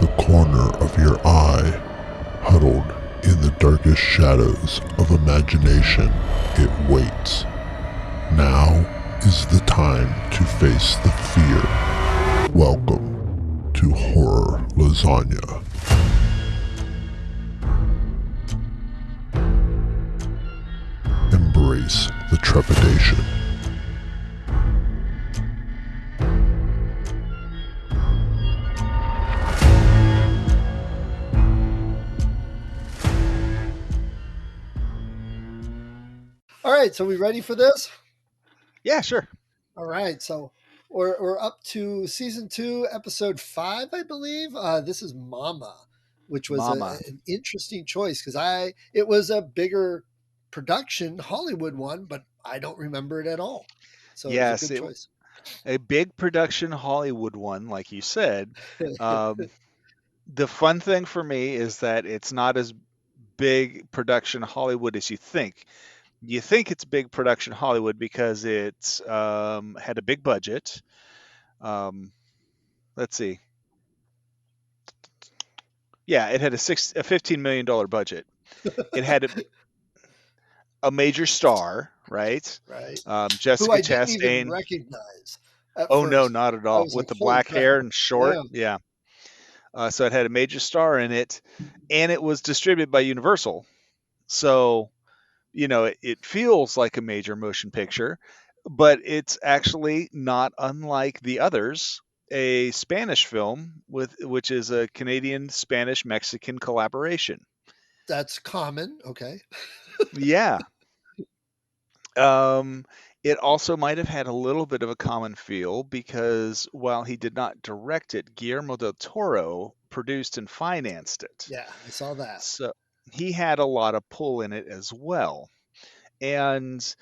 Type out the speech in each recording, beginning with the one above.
the corner of your eye, huddled in the darkest shadows of imagination, it waits. Now is the time to face the fear. Welcome to Horror Lasagna. Embrace the trepidation. All right, so we ready for this? Yeah, sure. All right, so we're up to season 2, episode 5, I believe. This is Mama, which was Mama. an interesting choice because it was a bigger production Hollywood one, but I don't remember it at all. So it was a Yes, good choice. a big production Hollywood one, like you said. Um, the fun thing for me is that it's not as big production Hollywood as you think. You think it's big production Hollywood because it's had a big budget. Um, let's see. Yeah, it had a $15 million budget. It had a major star, right? Right. Who Jessica I didn't even Chastain. recognize at Oh no, first. not at I all. was With like, the holy black crap. hair and short. Yeah. Yeah. So it had a major star in it, and it was distributed by Universal. So, it feels like a major motion picture, but it's actually not unlike the others, a Spanish film which is a Canadian Spanish Mexican collaboration. That's common. Okay. Yeah. Um, it also might have had a little bit of a common feel because while he did not direct it, Guillermo del Toro produced and financed it. Yeah, I saw that. So he had a lot of pull in it as well. And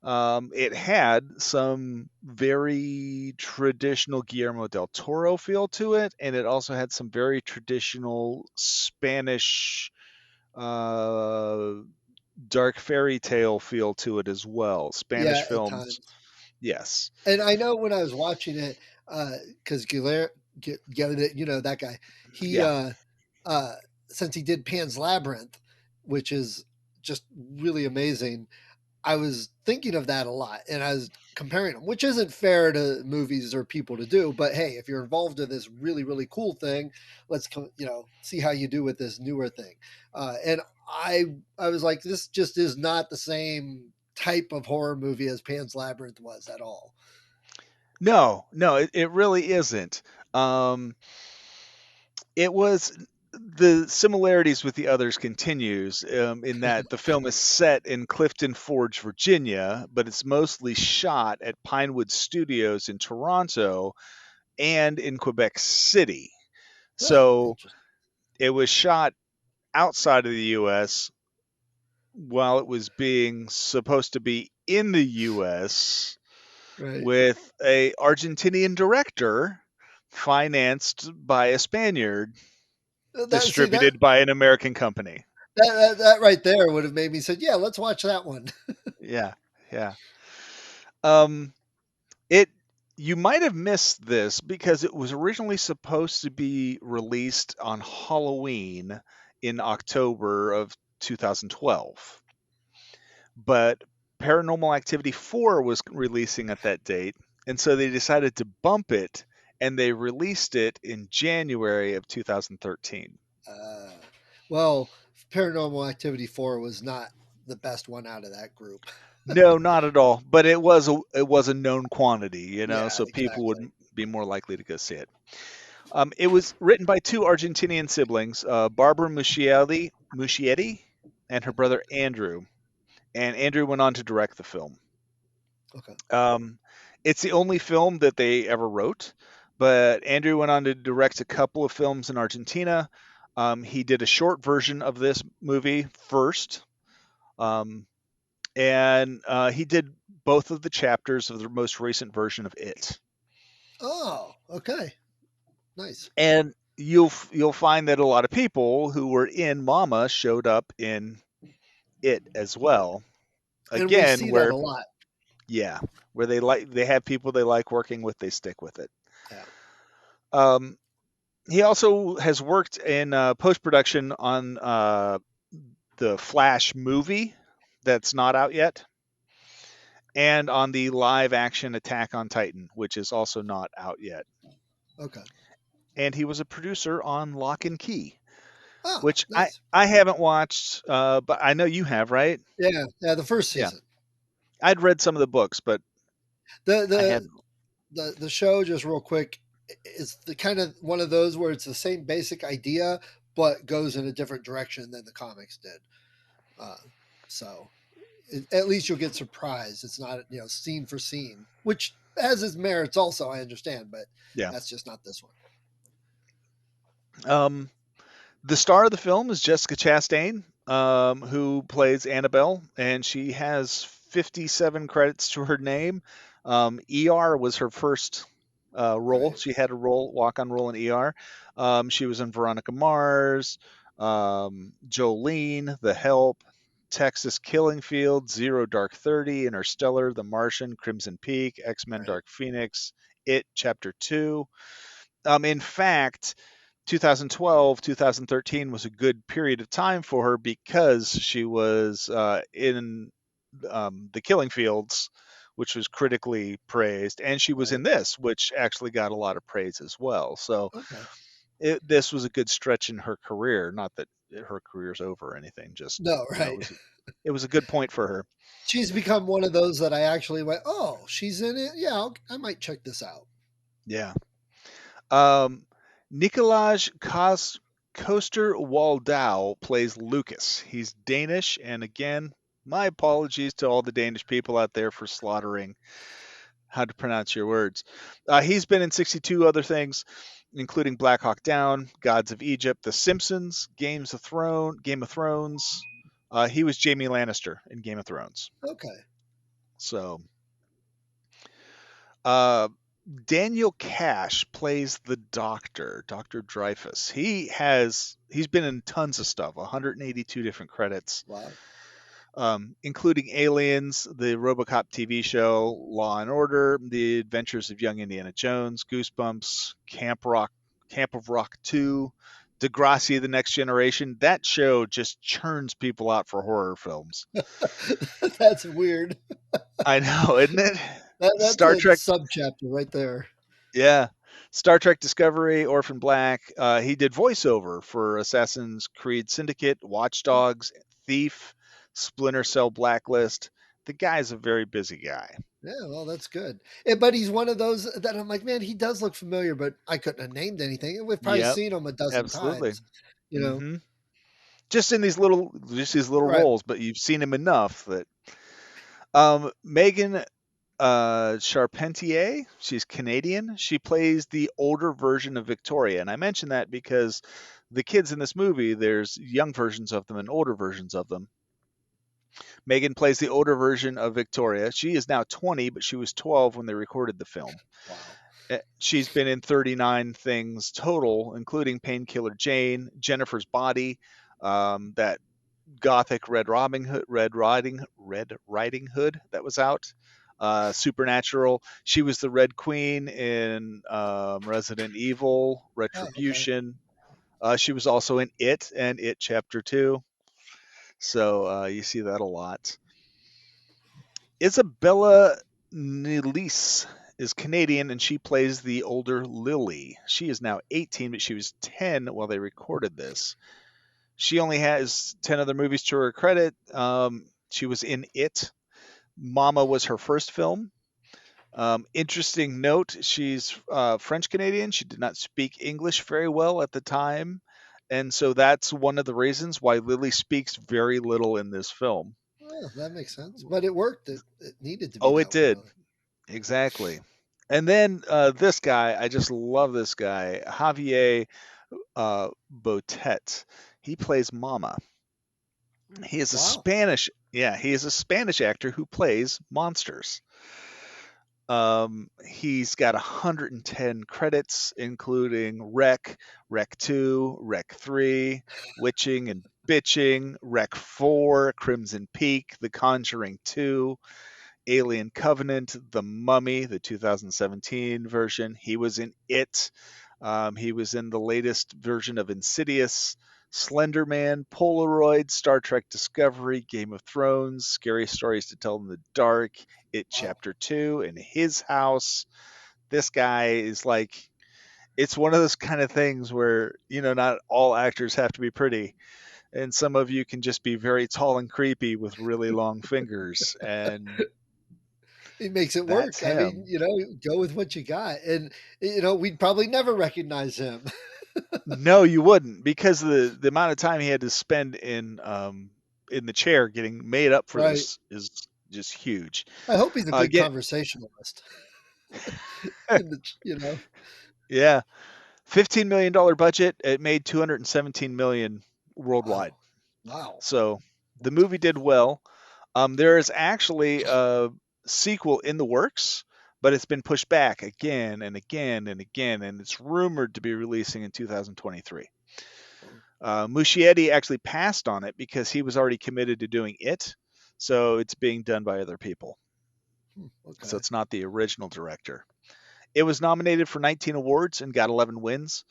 it had some very traditional Guillermo del Toro feel to it, and it also had some very traditional Spanish uh, dark fairy tale feel to it as well. Spanish Yeah, at films, times. yes. And I know when I was watching it, because Guillermo, that guy, he, Yeah. uh, since he did Pan's Labyrinth, which is just really amazing, I was thinking of that a lot, and I was comparing them, which isn't fair to movies or people to do. But hey, if you're involved in this really really cool thing, let's see how you do with this newer thing. And I was like, this just is not the same type of horror movie as Pan's Labyrinth was at all. No, no, it really isn't. Um, it was the similarities with the others continues in that the film is set in Clifton Forge, Virginia, but it's mostly shot at Pinewood Studios in Toronto and in Quebec City. Oh, So interesting. it was shot outside of the U.S. while it was being supposed to be in the U.S. Right. with a Argentinian director financed by a Spaniard, That see that distributed by an American company. that right there would have made me said, yeah, let's watch that one. Yeah, yeah. Um, it you might have missed this because it was originally supposed to be released on Halloween in October of 2012, but Paranormal Activity 4 was releasing at that date, and so they decided to bump it and they released it in January of 2013. Uh, well, Paranormal Activity 4 was not the best one out of that group. No, not at all. But it was a known quantity, Yeah, so people would exactly. be more likely to go see it. It was written by two Argentinian siblings, Barbara Muschietti and her brother Andrew. And Andrew went on to direct the film. Okay. Um, it's the only film that they ever wrote, but Andrew went on to direct a couple of films in Argentina. He did a short version of this movie first. Um, and he did both of the chapters of the most recent version of it. Oh, okay. Nice. And you'll find that a lot of people who were in Mama showed up in it as well. And we Again, see that where a lot. yeah, they have people they like working with, they stick with it. Yeah. Um, He also has worked in post production on the Flash movie that's not out yet, and on the live action Attack on Titan, which is also not out yet. Okay. And he was a producer on Lock and Key, Oh, which nice. I haven't watched, but I know you have, right? Yeah, yeah. The first Yeah, season. I'd read some of the books, but The I the hadn't. the show, just real quick, is the kind of one of those where it's the same basic idea but goes in a different direction than the comics did. Uh, so at least you'll get surprised. It's not scene for scene, which has its merits also. I understand, but Yeah. that's just not this one. Um, the star of the film is Jessica Chastain, who plays Annabelle, and she has 57 credits to her name. ER was her first role. Right. She had a walk-on role in ER. She was in Veronica Mars, Jolene, The Help, Texas Killing Field, Zero Dark 30, Interstellar, The Martian, Crimson Peak, X-Men Right. Dark Phoenix, It Chapter 2. In fact, 2012, 2013 was a good period of time for her because she was in The Killing Fields, which was critically praised, and she was in Right. this, which actually got a lot of praise as well. So Okay. this was a good stretch in her career. Not that her career's over or anything. Just No. it Right. was a good point for her. She's become one of those that I actually went, oh, she's in it. Yeah, I might check this out. Yeah. Um, Nikolaj Coaster Waldau plays Lucas. He's Danish, and again, my apologies to all the Danish people out there for slaughtering how to pronounce your words. He's been in 62 other things, including Black Hawk Down, Gods of Egypt, The Simpsons, Game of Thrones. He was Jaime Lannister in Game of Thrones. Okay. So, uh, Daniel Cash plays the Doctor, Dr. Dreyfus. He's been in tons of stuff, 182 different credits, Wow. including Aliens, the RoboCop TV show, Law and Order, The Adventures of Young Indiana Jones, Goosebumps, Camp of Rock 2, Degrassi: The Next Generation. That show just churns people out for horror films. That's weird. I know, isn't it? That's Star a Trek. subchapter right there. Yeah. Star Trek Discovery, Orphan Black. He did voiceover for Assassin's Creed Syndicate, Watch Dogs, Thief, Splinter Cell Blacklist. The guy's a very busy guy. Yeah, well, that's good. But he's one of those that I'm like, man, he does look familiar, but I couldn't have named anything. We've probably Yep, seen him a dozen absolutely. times, you know. hmm Just in these little Right. roles, but you've seen him enough that. Megan Charpentier, she's Canadian. She plays the older version of Victoria, and I mention that because the kids in this movie, there's young versions of them and older versions of them. Megan plays the older version of Victoria. She is now 20, but she was 12 when they recorded the film. Wow. She's been in 39 things total, including Painkiller Jane, Jennifer's Body, that gothic Red Riding Hood that was out. Supernatural. She was the Red Queen in Resident Evil, Oh, okay. Retribution. She was also in It and It Chapter 2. So you see that a lot. Isabella Nelise is Canadian and she plays the older Lily. She is now 18, but she was 10 while they recorded this. She only has 10 other movies to her credit. She was in It. Mama was her first film. Interesting note, she's French Canadian. She did not speak English very well at the time. And so that's one of the reasons why Lily speaks very little in this film. Oh, that makes sense. But it worked. It needed to be Oh, it that way, did. really. Exactly. And then this guy, I just love this guy, Javier Botet. He plays Mama. He is a Wow. Spanish, yeah, he is a Spanish actor who plays monsters. He's got 110 credits, including Rec 2, Rec 3, Witching and Bitching, Rec 4, Crimson Peak, The Conjuring 2, Alien Covenant, The Mummy, the 2017 version. He was in It. He was in the latest version of Insidious, Slender Man, Polaroid, Star Trek Discovery, Game of Thrones, Scary Stories to Tell in the Dark, It Wow. Chapter 2, and His House. This guy is like, it's one of those kind of things where, not all actors have to be pretty. And some of you can just be very tall and creepy with really long fingers. And He makes it that's work. I mean, him. go with what you got. And, we'd probably never recognize him. No, you wouldn't, because the amount of time he had to spend in the chair getting made up for Right. this is just huge. I hope he's a good Again, conversationalist. In the, yeah, $15 million budget. It made 217 million worldwide. wow. Wow. So the movie did well. There is actually a sequel in the works, but it's been pushed back again and again and again, and it's rumored to be releasing in 2023. Muschietti actually passed on it because he was already committed to doing it, so it's being done by other people. So Okay. it's not the original director. It was nominated for 19 awards and got 11 wins,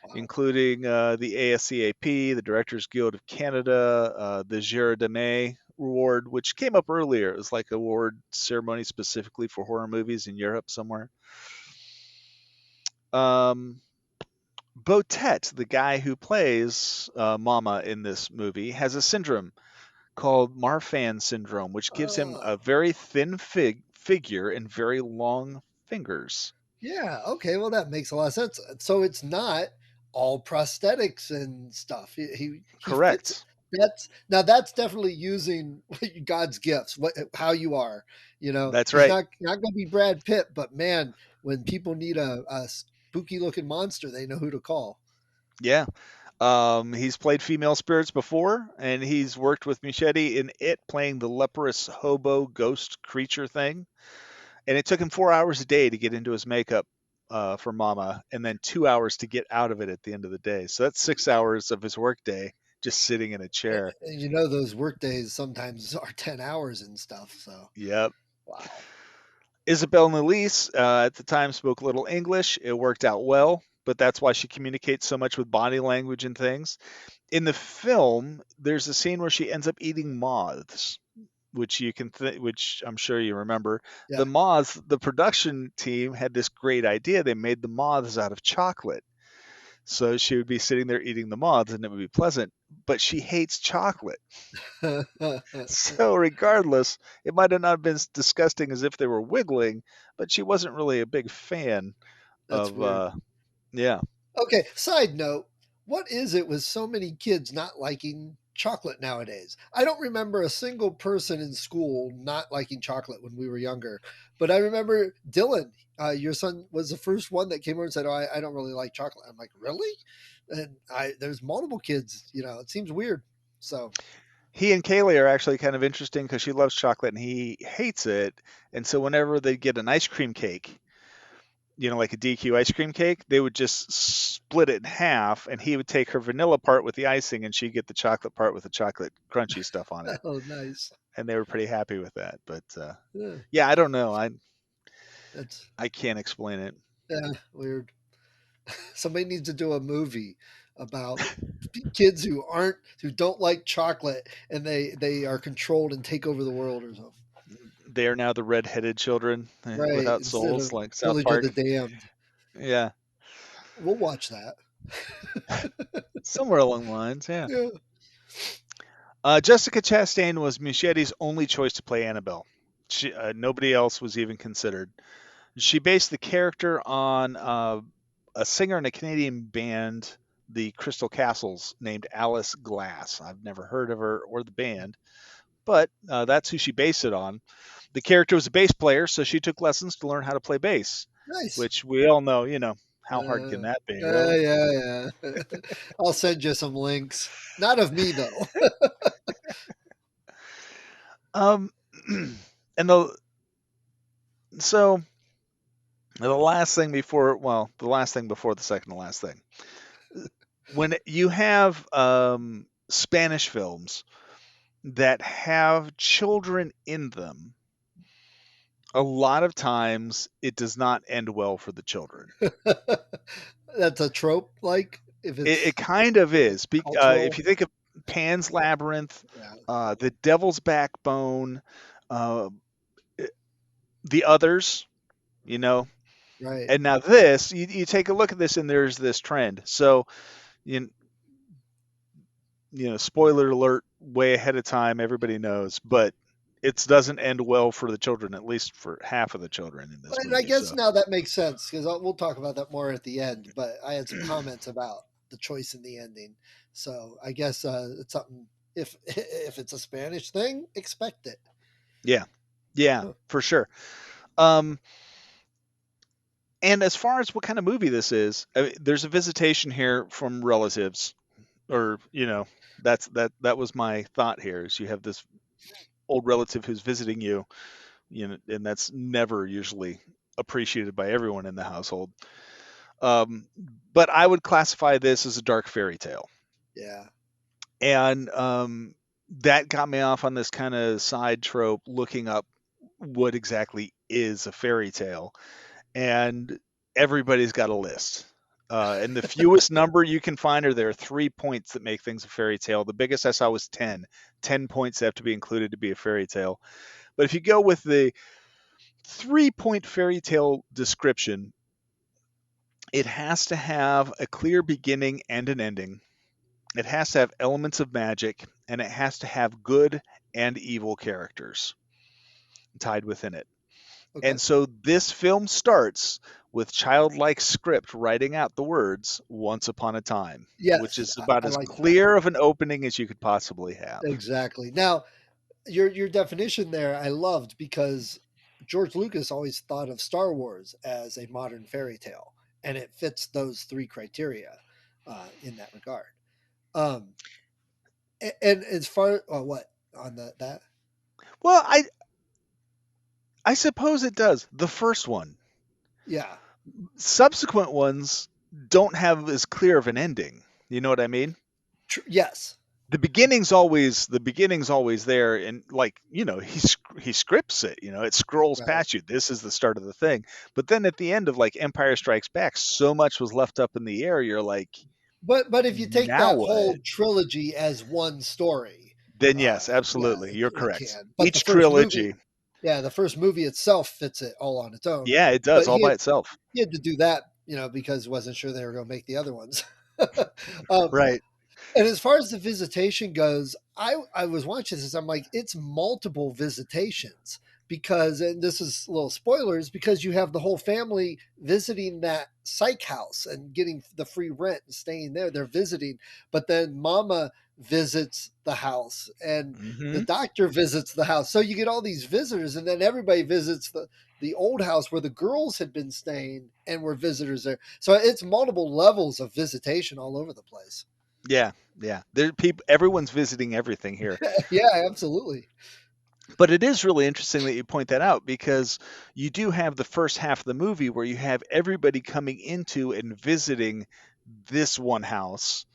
Wow. including the ASCAP, the Directors Guild of Canada, the Gérard May Award, which came up earlier. It was like an award ceremony specifically for horror movies in Europe somewhere. Um, Botet, the guy who plays Mama in this movie, has a syndrome called Marfan syndrome, which gives him Oh. a very thin figure and very long fingers. Yeah. Okay. Well, that makes a lot of sense. So it's not all prosthetics and stuff. He fits. Correct. That's definitely using God's gifts. How you are. That's He's right. not going to be Brad Pitt, but man, when people need a spooky looking monster, they know who to call. Yeah. He's played female spirits before, and he's worked with Muschietti in It, playing the leprous hobo ghost creature thing. And it took him 4 hours a day to get into his makeup for Mama, and then 2 hours to get out of it at the end of the day. So that's 6 hours of his workday just sitting in a chair. And those work days sometimes are 10 hours and stuff. So Yep. wow. Isabel Nelise at the time spoke little English. It worked out well, but that's why she communicates so much with body language and things. In the film, there's a scene where she ends up eating moths, which which I'm sure you remember. Yeah. The moths, the production team had this great idea. They made the moths out of chocolate. So she would be sitting there eating the moths and it would be pleasant, but she hates chocolate. So regardless, it might have not been as disgusting as if they were wiggling, but she wasn't really a big fan That's of weird. yeah. Okay, side note, what is it with so many kids not liking chocolate nowadays? I don't remember a single person in school not liking chocolate when we were younger, but I remember Dylan, your son, was the first one that came over and said, "Oh, I don't really like chocolate." I'm like, "Really?" And there's multiple kids. It seems weird. So, He and Kaylee are actually kind of interesting because she loves chocolate and he hates it. And so whenever they get an ice cream cake, like a DQ ice cream cake, they would just split it in half, and he would take her vanilla part with the icing, and she'd get the chocolate part with the chocolate crunchy stuff on it. oh, nice. And they were pretty happy with that. But Yeah, yeah, I don't know. I that's I can't explain it. yeah, weird. Somebody needs to do a movie about kids who don't like chocolate and they are controlled and take over the world or something. They are now the red-headed children Right, without instead souls, of like South Village of Park. the Damned. Yeah, We'll watch that. somewhere along the lines. Yeah. Yeah. Jessica Chastain was Muschietti's only choice to play Annabelle. Nobody else was even considered. She based the character on a singer in a Canadian band, the Crystal Castles, named Alice Glass. I've never heard of her or the band, but that's who she based it on. The character was a bass player, so she took lessons to learn how to play bass, Nice. which we all know, how hard can Uh, that be, yeah, really? yeah, yeah. I'll send you some links. Not of me though. Um, and so the last thing before the second to last thing, when you have Spanish films that have children in them, a lot of times it does not end well for the children. That's a trope, like if It it's kind of is. If cultural. you think of Pan's Labyrinth, Yeah, The Devil's Backbone, uh, The Others, you know, right. and now this, you take a look at this, and there's this trend. So, you, spoiler alert, way ahead of time, everybody knows, but it doesn't end well for the children, at least for half of the children in this And I movie. guess So, now that makes sense because we'll talk about that more at the end. But I had some comments about the choice in the ending, so I guess it's something. If if it's a Spanish thing, expect it. yeah, yeah, Huh. for sure. Um, and as far as what kind of movie this is, there's a visitation here from relatives, or that was my thought here. Is you have this old relative who's visiting you, and that's never usually appreciated by everyone in the household. Um, but I would classify this as a dark fairy tale, Yeah. and that got me off on this kind of side trope, looking up what exactly is a fairy tale, and everybody's got a list. And the fewest number you can find are there are 3 points that make things a fairy tale. The biggest I saw was 10. 10 points have to be included to be a fairy tale. But if you go with the 3 point fairy tale description, it has to have a clear beginning and an ending. It has to have elements of magic, and it has to have good and evil characters tied within it. Okay. And so this film starts with childlike script writing out the words "Once Upon a Time," which Yes, is about I as like that. clear of an opening as you could possibly have. Exactly. Now, your definition there I loved because George Lucas always thought of Star Wars as a modern fairy tale, and it fits those three criteria in that regard. Um, and as far what on that, Well, I suppose it does. The first one. yeah, Subsequent ones don't have as clear of an ending. You know what I mean? yes, The beginning's always there, and like he scripts it. It scrolls right. past you. This is the start of the thing. But then at the end of like Empire Strikes Back, so much was left up in the air. You're like, But if you take now that what? whole trilogy as one story, Then uh, yes, yeah, absolutely, you're it correct. can. But the Each first movie, trilogy, yeah, the first movie itself fits it all on its own. yeah, it does But all by itself. he had to do that, because he wasn't sure they were going to make the other ones. um, Right. and as far as the visitation goes, I was watching this. I'm like, it's multiple visitations because, and this is little spoilers, because you have the whole family visiting that psych house and getting the free rent and staying there. They're visiting, but then Mama visits the house and the Hmm. doctor visits the house. So you get all these visitors, and then everybody visits the old house where the girls had been staying and were visitors there. So it's multiple levels of visitation all over the place. Yeah, yeah. There, people, everyone's visiting everything here. Yeah, absolutely. But it is really interesting that you point that out because you do have the first half of the movie where you have everybody coming into and visiting this one house.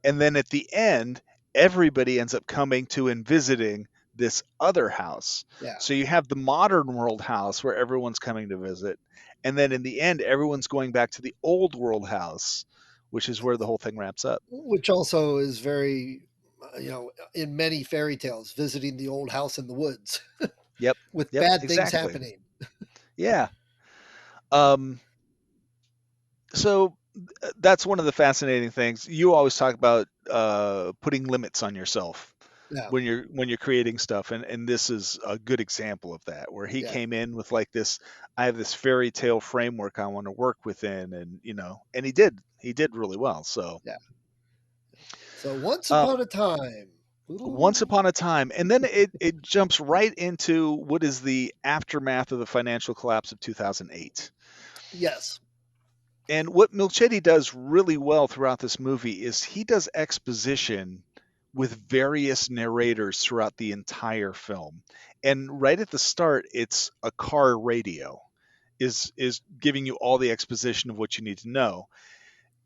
And then at the end, everybody ends up coming to and visiting this other house. Yeah. So you have the modern world house where everyone's coming to visit. And then in the end, everyone's going back to the old world house, which is where the whole thing wraps up. Which also is very, in many fairy tales, visiting the old house in the woods Yep. with Yep. bad things Exactly. happening. Yeah. Um, so that's one of the fascinating things. You always talk about putting limits on yourself Yeah. when you're creating stuff, and this is a good example of that, where he Yeah. came in with like this, I have this fairy tale framework I want to work within, and he did really well. So Yeah. So once uh, upon a time. once Ooh. upon a time, and then it jumps right into what is the aftermath of the financial collapse of 2008. Yes. And what Milchetti does really well throughout this movie is he does exposition with various narrators throughout the entire film. And right at the start, it's a car radio is giving you all the exposition of what you need to know.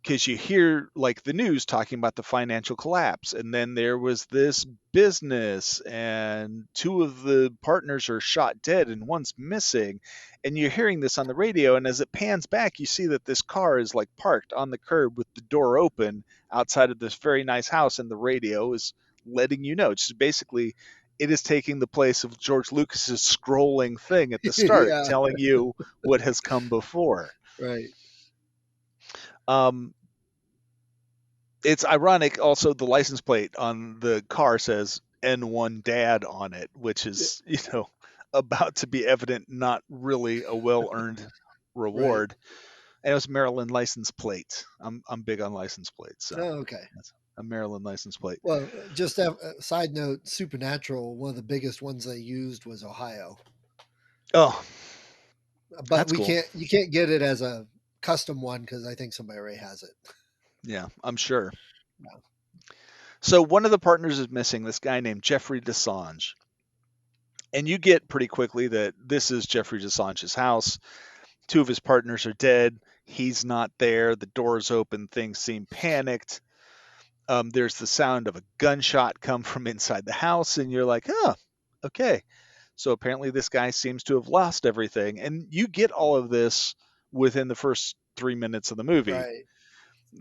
because you hear like the news talking about the financial collapse, and then there was this business and two of the partners are shot dead and one's missing, and you're hearing this on the radio, and as it pans back you see that this car is like parked on the curb with the door open outside of this very nice house, and the radio is letting you know, just basically it is taking the place of George Lucas's scrolling thing at the start Yeah, telling you what has come before. right. um, it's ironic also, the license plate on the car says N1 dad on it, which Yeah, is, about to be evident not really a well-earned right. reward. And it was Maryland license plate. I'm big on license plates, so Oh, okay. that's a Maryland license plate. Well, just a side note, Supernatural, one of the biggest ones they used was Ohio. Oh, But that's we cool. can't you can't get it as a custom one because I think somebody already has it. Yeah, I'm sure. Yeah. So one of the partners is missing, this guy named Jeffrey Desange. And you get pretty quickly that this is Jeffrey Desange's house. Two of his partners are dead. He's not there. The door's open. Things seem panicked. There's the sound of a gunshot come from inside the house, and you're like, oh, okay. So apparently this guy seems to have lost everything. And you get all of this within the first 3 minutes of the movie Right,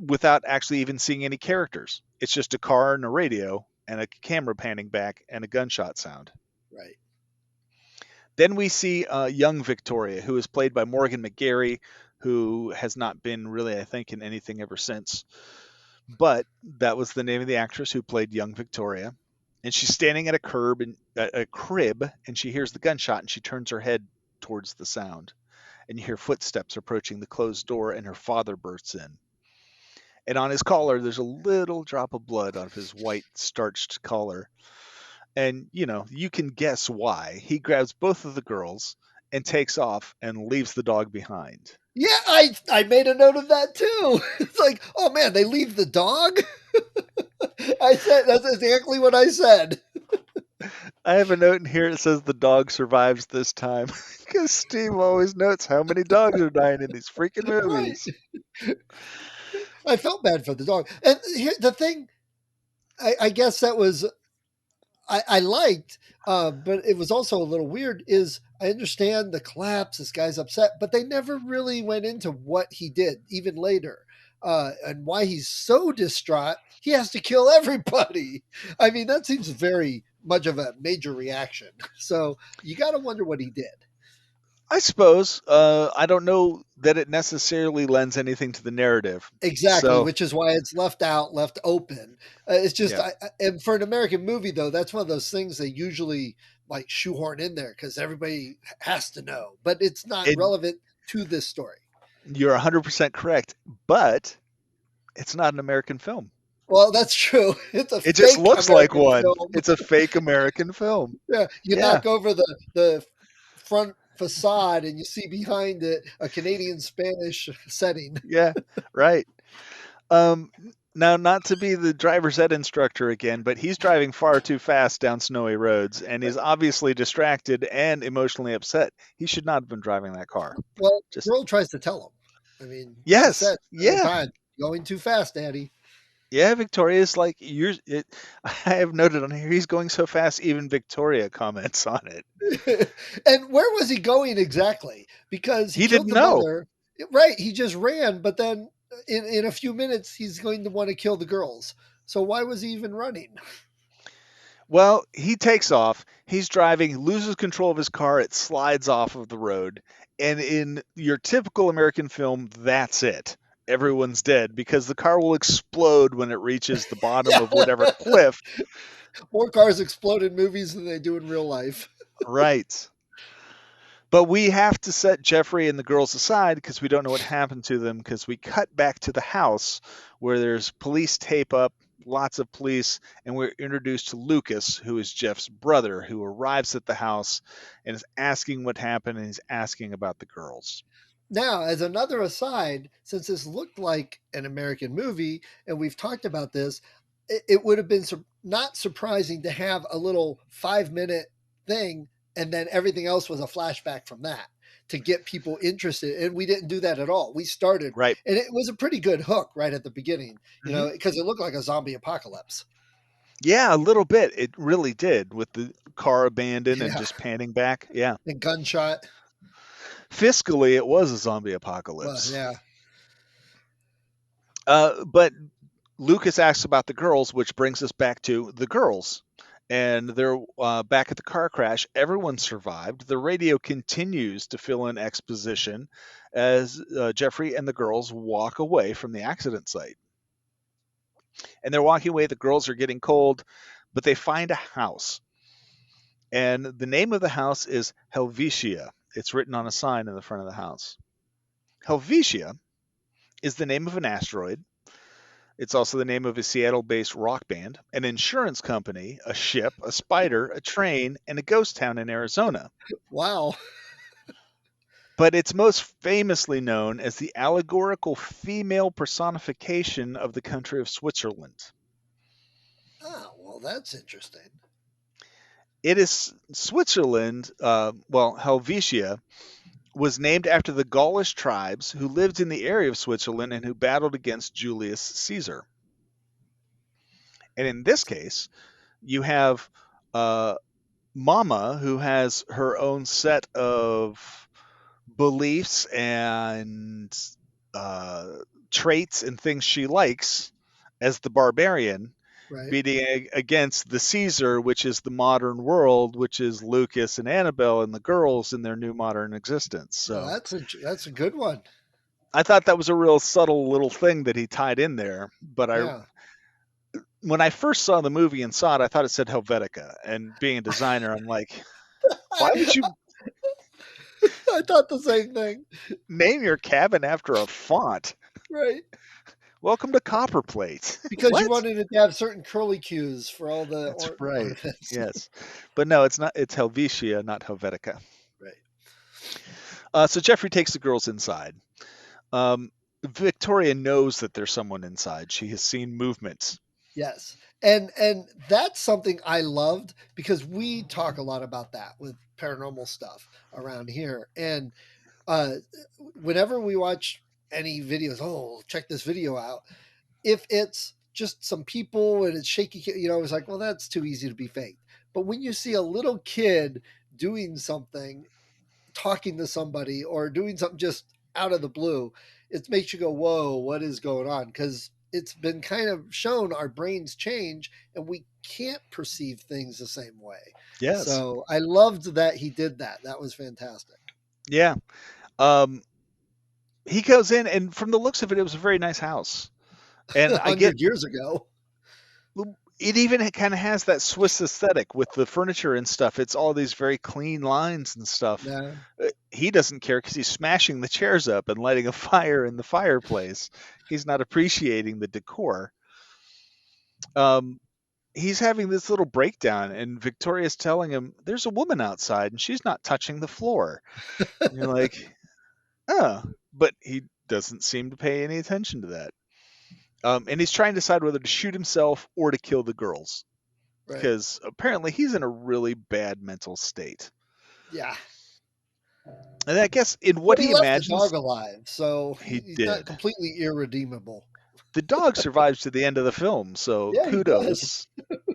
without actually even seeing any characters. It's just a car and a radio and a camera panning back and a gunshot sound. right. Then we see young Victoria, who is played by Morgan McGarry, who has not been really, I think, in anything ever since. But that was the name of the actress who played young Victoria. And she's standing at a crib, and she hears the gunshot, and she turns her head towards the sound. And you hear footsteps approaching the closed door, and her father bursts in. And on his collar, there's a little drop of blood on his white starched collar. And you can guess why. He grabs both of the girls and takes off and leaves the dog behind. Yeah, I made a note of that too. It's like, oh man, they leave the dog. I said that's exactly what I said. I have a note in here that says the dog survives this time because Steve always notes how many dogs are dying in these freaking Right. movies. I felt bad for the dog. And here, the thing, I guess that was I liked, but it was also a little weird. Is I understand the collapse, this guy's upset, but they never really went into what he did, even later, and why he's so distraught. He has to kill everybody. I mean, that seems very much of a major reaction. So you got to wonder what he did. I suppose. I don't know that it necessarily lends anything to the narrative. Exactly, So, which is why it's left out, left open. It's just, yeah. and for an American movie, though, that's one of those things they usually like shoehorn in there because everybody has to know, but it's not And relevant to this story. you're 100% correct, but it's not an American film. Well, that's true. It's a It just fake looks like American one. film. It's a fake American film. Yeah, you Yeah. knock over the front facade and you see behind it a Canadian Spanish setting. Yeah. Right. Um, Now, not to be the driver's ed instructor again, but he's driving far too fast down snowy roads and is obviously distracted and emotionally upset. He should not have been driving that car. Well, the Just girl tries to tell him. I mean, she yes, said several yeah, times, "Going too fast, Daddy." yeah. Victoria's like you're. I have noted on here he's going so fast. Even Victoria comments on it. And where was he going exactly? Because he He killed didn't the know. mother. Right, he just ran, but then in a few minutes he's going to want to kill the girls. So why was he even running? Well, he takes off. He's driving, loses control of his car. It slides off of the road. And in your typical American film, that's it. Everyone's dead because the car will explode when it reaches the bottom Yeah, of whatever cliff. more cars explode in movies than they do in real life. Right. But we have to set Jeffrey and the girls aside because we don't know what happened to them, because we cut back to the house where there's police tape up, lots of police, and we're introduced to Lucas, who is Jeff's brother, who arrives at the house and is asking what happened, and he's asking about the girls. Now, as another aside, since this looked like an American movie, and we've talked about this, it would have been not surprising to have a little 5 minute thing, and then everything else was a flashback from that. to get people interested. And we didn't do that at all. We started, Right. and it was a pretty good hook right at the beginning, Hmm. because it looked like a zombie apocalypse. Yeah, a little bit. It really did, with the car abandoned and Yeah. just panning back. Yeah. And gunshot. Fiscally, it was a zombie Well, apocalypse. yeah. But Lucas asks about the girls, which brings us back to the girls. And they're back at the car crash. Everyone survived. The radio continues to fill in exposition as Jeffrey and the girls walk away from the accident site. And they're walking away. The girls are getting cold, but they find a house. And the name of the house is Helvetia. It's written on a sign in the front of the house. Helvetia is the name of an asteroid. It's also the name of a Seattle based rock band, an insurance company, a ship, a spider, a train, and a ghost town in Arizona. Wow. But it's most famously known as the allegorical female personification of the country of Switzerland. Oh, well, that's interesting. It is Switzerland, Helvetia was named after the Gaulish tribes who lived in the area of Switzerland and who battled against Julius Caesar. And in this case, you have Mama, who has her own set of beliefs and uh, traits and things she likes as the barbarian, Right. beating against the Caesar, which is the modern world, which is Lucas and Annabelle and the girls in their new modern existence. Well, So that's a good one. I thought that was a real subtle little thing that he tied in there. But Yeah. when I first saw the movie and saw it, I thought it said Helvetica. And being a designer, I'm like, why would you I thought the same thing. name your cabin after a font? Right. Welcome to Copperplate. Because you What? wanted it to have certain curly cues for all the That's right. ornaments. Yes. But no, it's not. It's Helvetia, not Helvetica. Right. So Jeffrey takes the girls inside. Um, Victoria knows that there's someone inside. She has seen movement. Yes. And that's something I loved because we talk a lot about that with paranormal stuff around here. And uh whenever we watch any videos, oh, check this video out. If it's just some people and it's shaky, it's like, well, that's too easy to be faked. But when you see a little kid doing something, talking to somebody or doing something just out of the blue, it makes you go, whoa, what is going on? Because it's been kind of shown our brains change and we can't perceive things the same way. Yes. So I loved that he did that. That was fantastic. Yeah. Um, he goes in, and from the looks of it, it was a very nice house. And I get 100 years ago. it even kind of has that Swiss aesthetic with the furniture and stuff. It's all these very clean lines and stuff. Yeah. He doesn't care because he's smashing the chairs up and lighting a fire in the fireplace. He's not appreciating the decor. Um, he's having this little breakdown, and Victoria's telling him there's a woman outside and she's not touching the floor. And you're like, oh, but he doesn't seem to pay any attention to that. And he's trying to decide whether to shoot himself or to kill the girls Right. because apparently he's in a really bad mental state. Yeah. And I guess in what But he he left the dog imagines, alive, so he he's not did. completely irredeemable. The dog survives to the end of the film, so Yeah, he does. kudos.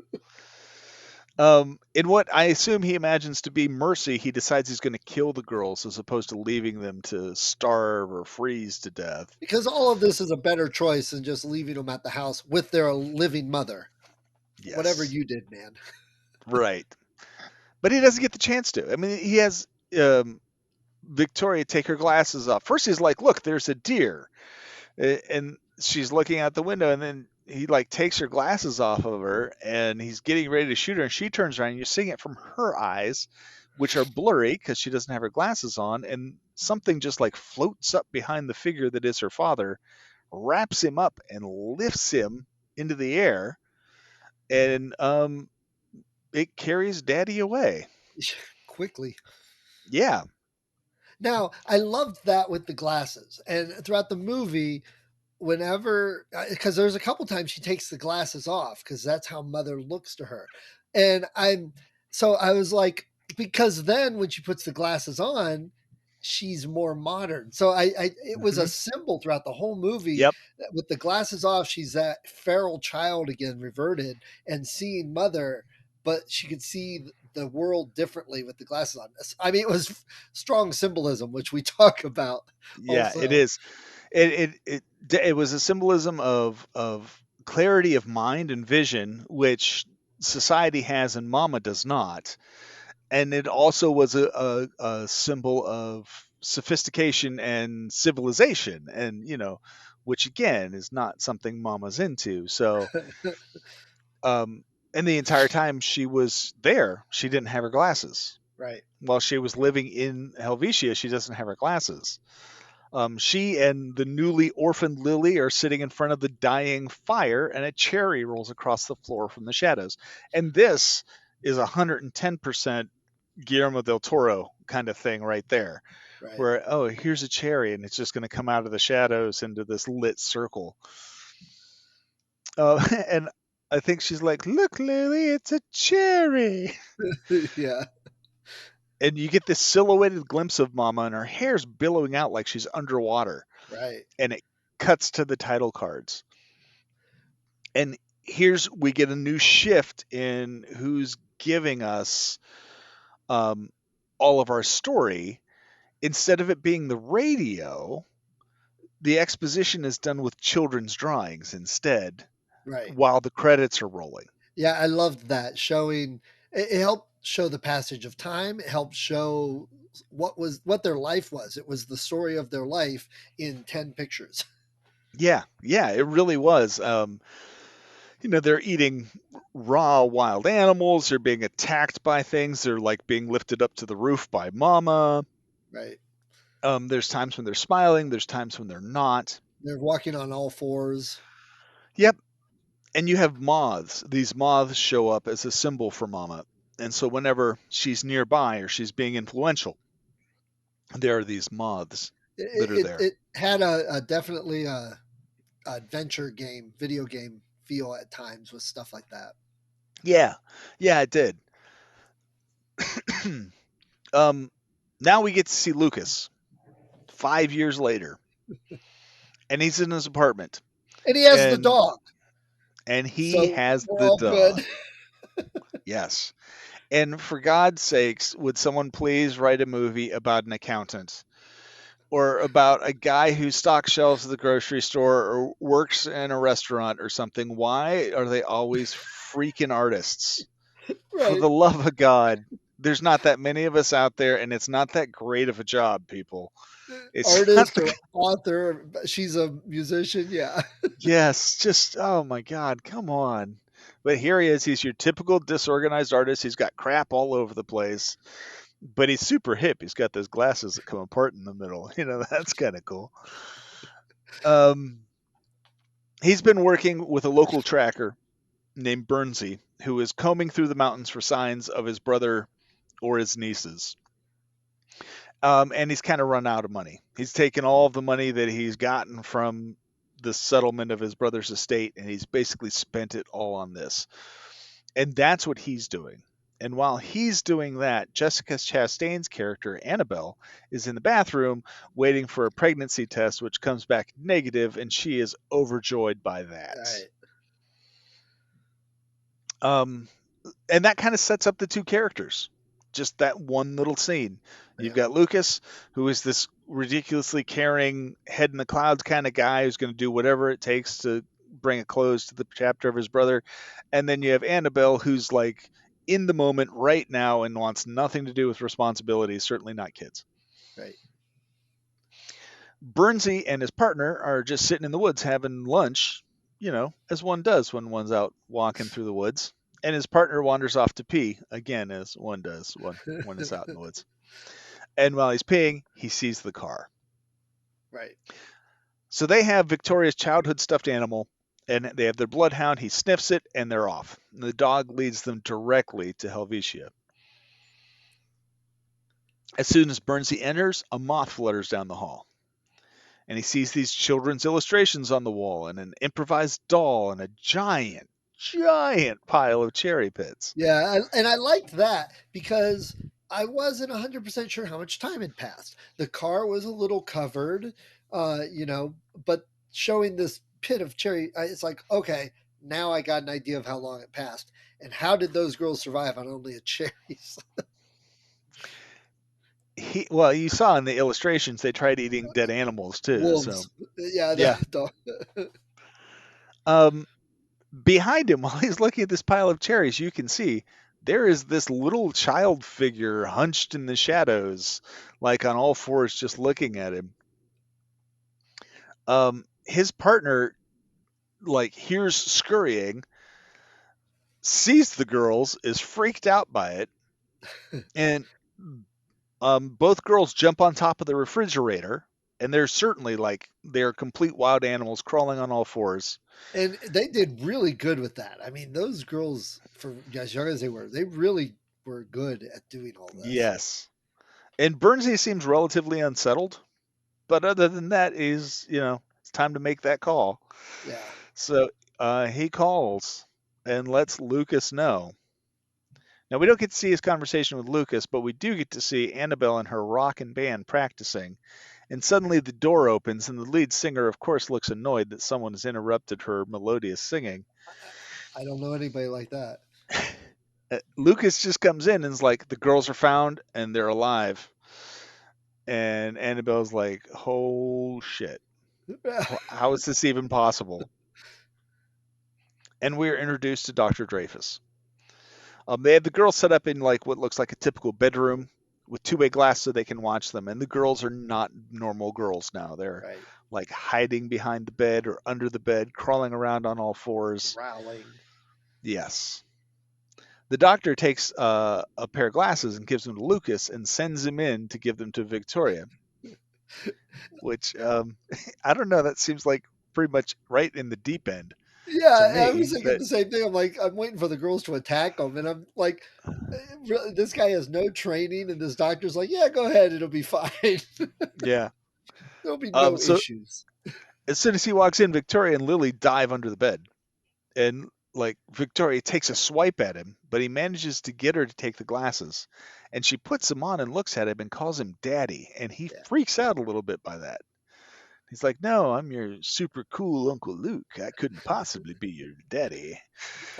In what I assume he imagines to be mercy, he decides he's going to kill the girls as opposed to leaving them to starve or freeze to death. Because all of this is a better choice than just leaving them at the house with their living mother. Yes. Whatever you did, man. Right. But he doesn't get the chance to. I mean, he has Victoria take her glasses off. First, he's like, "Look, there's a deer," and she's looking out the window, and then he like takes her glasses off of her, and he's getting ready to shoot her, and she turns around, and you're seeing it from her eyes, which are blurry because she doesn't have her glasses on, and something just like floats up behind the figure that is her father, wraps him up, and lifts him into the air, and it carries Daddy away. Quickly. Yeah. Now, I loved that with the glasses. And throughout the movie, whenever, because there's a couple times she takes the glasses off because that's how mother looks to her. And so I was like, because then when she puts the glasses on, she's more modern. So it was a Hmm. symbol throughout the whole movie. Yep. With the glasses off, she's that feral child again, reverted, and seeing mother, but she could see the world differently with the glasses on. I mean, it was strong symbolism, which we talk about Yeah, it also. is. It was a symbolism of clarity of mind and vision, which society has and Mama does not. And it also was a symbol of sophistication and civilization, and which again is not something Mama's into. So, um, and the entire time she was there, she didn't have her glasses. Right, While she was living in Helvetia, she doesn't have her glasses. She and the newly orphaned Lily are sitting in front of the dying fire, and a cherry rolls across the floor from the shadows. And this is 110% Guillermo del Toro kind of thing right there, right. where, oh, here's a cherry, and it's just going to come out of the shadows into this lit circle. And I think she's like, "Look, Lily, it's a cherry." Yeah, And you get this silhouetted glimpse of Mama, and her hair's billowing out like she's underwater. right, And it cuts to the title cards. And here's we get a new shift in who's giving us um, all of our story. Instead of it being the radio, the exposition is done with children's drawings instead, right. while the credits are rolling. Yeah, I loved that showing. It helped show the passage of time. It helped show what their life was. It was the story of their life in 10 pictures. Yeah, yeah, it really was. They're eating raw wild animals. They're being attacked by things. They're like being lifted up to the roof by Mama. Right. There's times when they're smiling. There's times when they're not. They're walking on all fours. Yep. And you have moths. These moths show up as a symbol for Mama. And so whenever she's nearby or she's being influential, there are these moths that are there. It had a definitely a adventure game, video game feel at times with stuff like that. Yeah. Yeah, it did. um, Now we get to see Lucas 5 years later, and he's in his apartment, And he has the and dog. he So has we're the all good. dog. Yes. And for God's sakes, would someone please write a movie about an accountant? Or about a guy who stocks shelves at the grocery store or works in a restaurant or something. Why are they always freaking artists? For Right. the love of God, there's not that many of us out there, and it's not that great of a job, people. It's not Artist the. or author. She's a musician. Yeah. Yes, just, oh my God, come on. But here he is. He's your typical disorganized artist. He's got crap all over the place, but he's super hip. He's got those glasses that come apart in the middle. That's kind of cool. Um, He's been working with a local tracker named Bernsey, who is combing through the mountains for signs of his brother or his nieces. And he's kind of run out of money. He's taken all of the money that he's gotten from the settlement of his brother's estate, and he's basically spent it all on this. And that's what he's doing. And while he's doing that, Jessica Chastain's character, Annabelle, is in the bathroom waiting for a pregnancy test, which comes back negative, and she is overjoyed by that. Right. Um, and that kind of sets up the two characters. Just that one little scene. You've Yeah. got Lucas, who is this ridiculously caring, head in the clouds kind of guy who's going to do whatever it takes to bring a close to the chapter of his brother. And then you have Annabelle, who's like in the moment right now and wants nothing to do with responsibilities, certainly not kids. Right. Bernsey and his partner are just sitting in the woods having lunch, as one does when one's out walking through the woods. And his partner wanders off to pee, again, as one does when is out in the woods. And while he's peeing, he sees the car. Right. So they have Victoria's childhood stuffed animal, and they have their bloodhound. He sniffs it, and they're off. And the dog leads them directly to Helvetia. As soon as Bernsey enters, a moth flutters down the hall. And he sees these children's illustrations on the wall and an improvised doll and a giant pile of cherry pits. Yeah, and I liked that because I wasn't 100% sure how much time had passed. The car was a little covered, but showing this pit of cherry, it's like, okay, now I got an idea of how long it passed. And how did those girls survive on only a cherries? Well, you saw in the illustrations they tried eating dead animals too. So Wolves. Yeah, yeah. Um, Behind him, while he's looking at this pile of cherries, you can see there is this little child figure hunched in the shadows, like on all fours, just looking at him. His partner like hears scurrying, sees the girls, is freaked out by it, and both girls jump on top of the refrigerator, and they're certainly like they're complete wild animals crawling on all fours. and they did really good with that. I mean, those girls, for as young as they were, they really were good at doing all this. Yes. And Burnsley seems relatively unsettled, but other than that, it's time to make that call. Yeah. So he calls and lets Lucas know. Now, we don't get to see his conversation with Lucas, but we do get to see Annabelle and her rockin' band practicing. And suddenly the door opens, and the lead singer, of course, looks annoyed that someone has interrupted her melodious singing. I don't know anybody like that. Lucas just comes in and is like, the girls are found and they're alive. And Annabelle's like, oh shit. How is this even possible? And we're introduced to Dr. Dreyfus. They have the girls set up in like what looks like a typical bedroom with two-way glass so they can watch them. And the girls are not normal girls now. They're Right. like hiding behind the bed or under the bed, crawling around on all fours. Growling. Yes. The doctor takes a pair of glasses and gives them to Lucas and sends him in to give them to Victoria, which I don't know. That seems like pretty much right in the deep end to Yeah, I me. was thinking But the same thing. I'm like, I'm waiting for the girls to attack him, and I'm like, really, this guy has no training, and this doctor's like, yeah, go ahead, it'll be fine. yeah. There'll be no So issues. as soon as he walks in, Victoria and Lily dive under the bed. And like Victoria takes a swipe at him, but he manages to get her to take the glasses. And she puts them on and looks at him and calls him daddy. And he Yeah. freaks out a little bit by that. He's like, no, I'm your super cool Uncle Luke. I couldn't possibly be your daddy.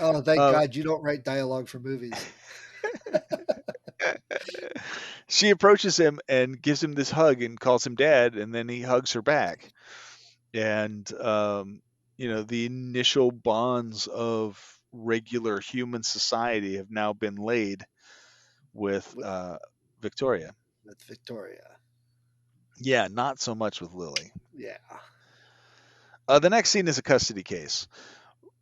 Oh, thank Um, God you don't write dialogue for movies. she approaches him and gives him this hug and calls him dad. And then he hugs her back. And, the initial bonds of regular human society have now been laid with with, Victoria. with Victoria. Yeah, not so much with Lily. Yeah. The next scene is a custody case,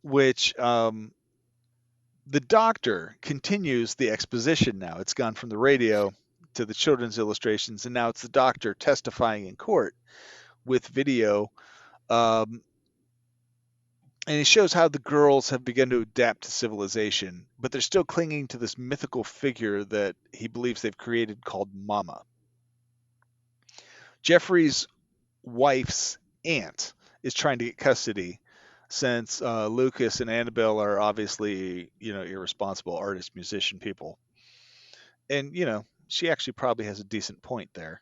which the doctor continues the exposition now. It's gone from the radio to the children's illustrations, and now it's the doctor testifying in court with video. Um, and he shows how the girls have begun to adapt to civilization, but they're still clinging to this mythical figure that he believes they've created called Mama. Jeffrey's wife's aunt is trying to get custody since Lucas and Annabelle are obviously, irresponsible artist, musician people. And, she actually probably has a decent point there.